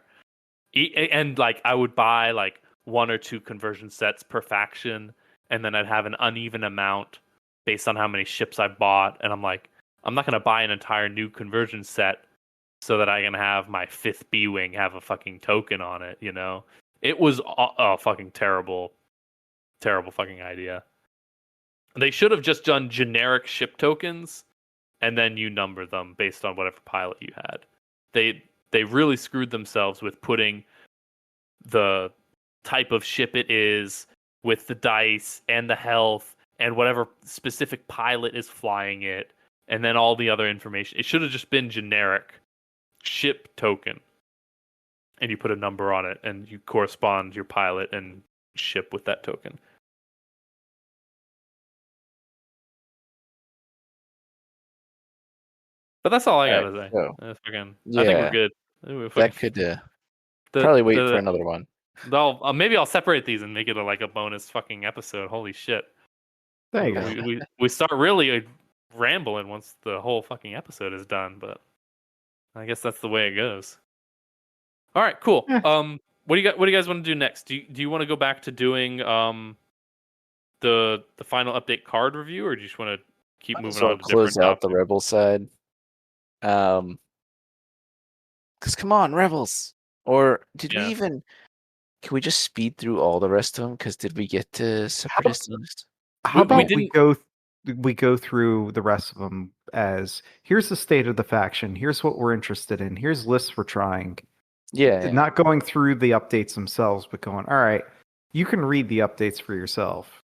And like I would buy like 1 or 2 conversion sets per faction, and then I'd have an uneven amount based on how many ships I bought. And I'm like, I'm not gonna buy an entire new conversion set so that I can have my 5th B-wing have a fucking token on it. It was a fucking terrible, terrible fucking idea. They should have just done generic ship tokens, and then you number them based on whatever pilot you had. They really screwed themselves with putting the type of ship it is with the dice and the health and whatever specific pilot is flying it, and then all the other information. It should have just been generic ship token, and you put a number on it, and you correspond your pilot and ship with that token. But that's all I
All
gotta
right,
say.
so
I think we're
yeah,
good.
that could probably wait for another one.
Maybe I'll separate these and make it like a bonus fucking episode. Holy shit!
There you
Okay.
go.
We start really rambling once the whole fucking episode is done, but I guess that's the way it goes. All right, cool.
Yeah.
What do you guys want to do next? Do you want to go back to doing the final update card review, or do you just want to keep moving
So
on to different
close out the
topics?
Rebel side. Because come on, Rebels. Or did we
Yeah.
even? Can we just speed through all the rest of them? Because did we get to Separatist?
How about we
didn't-
go through the rest of them as here's the state of the faction, here's what we're interested in, here's lists we're trying.
Yeah.
Not going through the updates themselves, but going, all right, you can read the updates for yourself.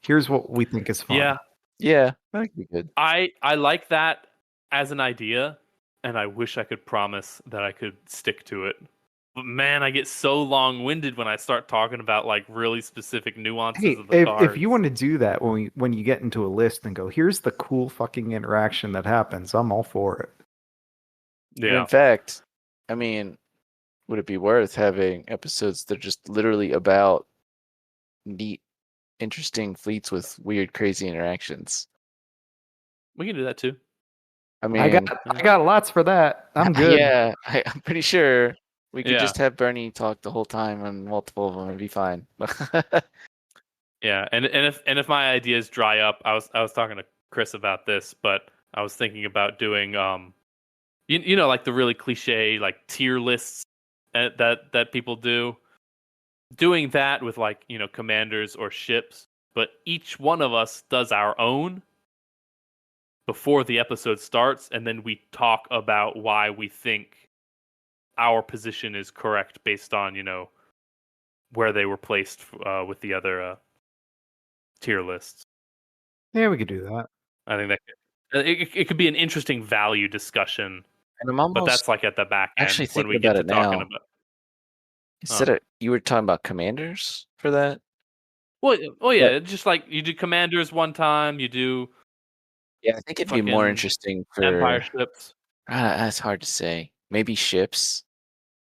Here's what we think is fun.
Yeah,
Yeah, that could be good.
I like that as an idea, and I wish I could promise that I could stick to it. But man, I get so long-winded when I start talking about like really specific nuances
Hey,
of the cards.
if you want to do that when you get into a list and go, here's the cool fucking interaction that happens, I'm all for it.
And
yeah,
in fact, I mean, would it be worth having episodes that are just literally about neat, interesting fleets with weird, crazy interactions?
we can do that too.
I mean,
I got lots for that. I'm good.
Yeah, I'm pretty sure we could
Yeah.
just have Bernie talk the whole time on multiple of them and be fine.
Yeah, and if my ideas dry up, I was talking to Chris about this, but I was thinking about doing you know, like the really cliche like tier lists that people do. Doing that with like, you know, commanders or ships, but each one of us does our own before the episode starts, and then we talk about why we think our position is correct based on, you know, where they were placed with the other tier lists.
Yeah, we could do that.
I think that it could be an interesting value discussion,
And I'm
but
almost
that's like at the back end
actually
when
thinking
we get
about
to
it
talking
now.
about.
Instead of you were talking about commanders for that.
Well, yeah,
But
just like you do commanders one time, you do
yeah, I think it'd be more
fucking
interesting
empire
for.
ships.
That's hard to say. Maybe ships.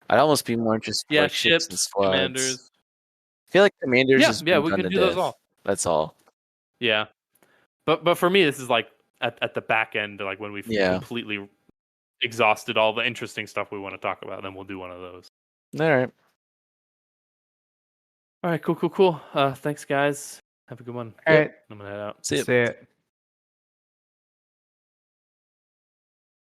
I'd almost be more interested for
Yeah,
like ships and
ships,
squads.
commanders.
I feel like commanders
Yeah,
has
yeah,
been
we
done
could
to
do those
death.
all.
That's all.
Yeah, but for me, this is like at the back end, like when we've
Yeah.
completely exhausted all the interesting stuff we want to talk about, then we'll do one of those.
All right.
All right, cool. Thanks, guys. Have a good one.
All right.
I'm gonna head out.
See ya.
See it.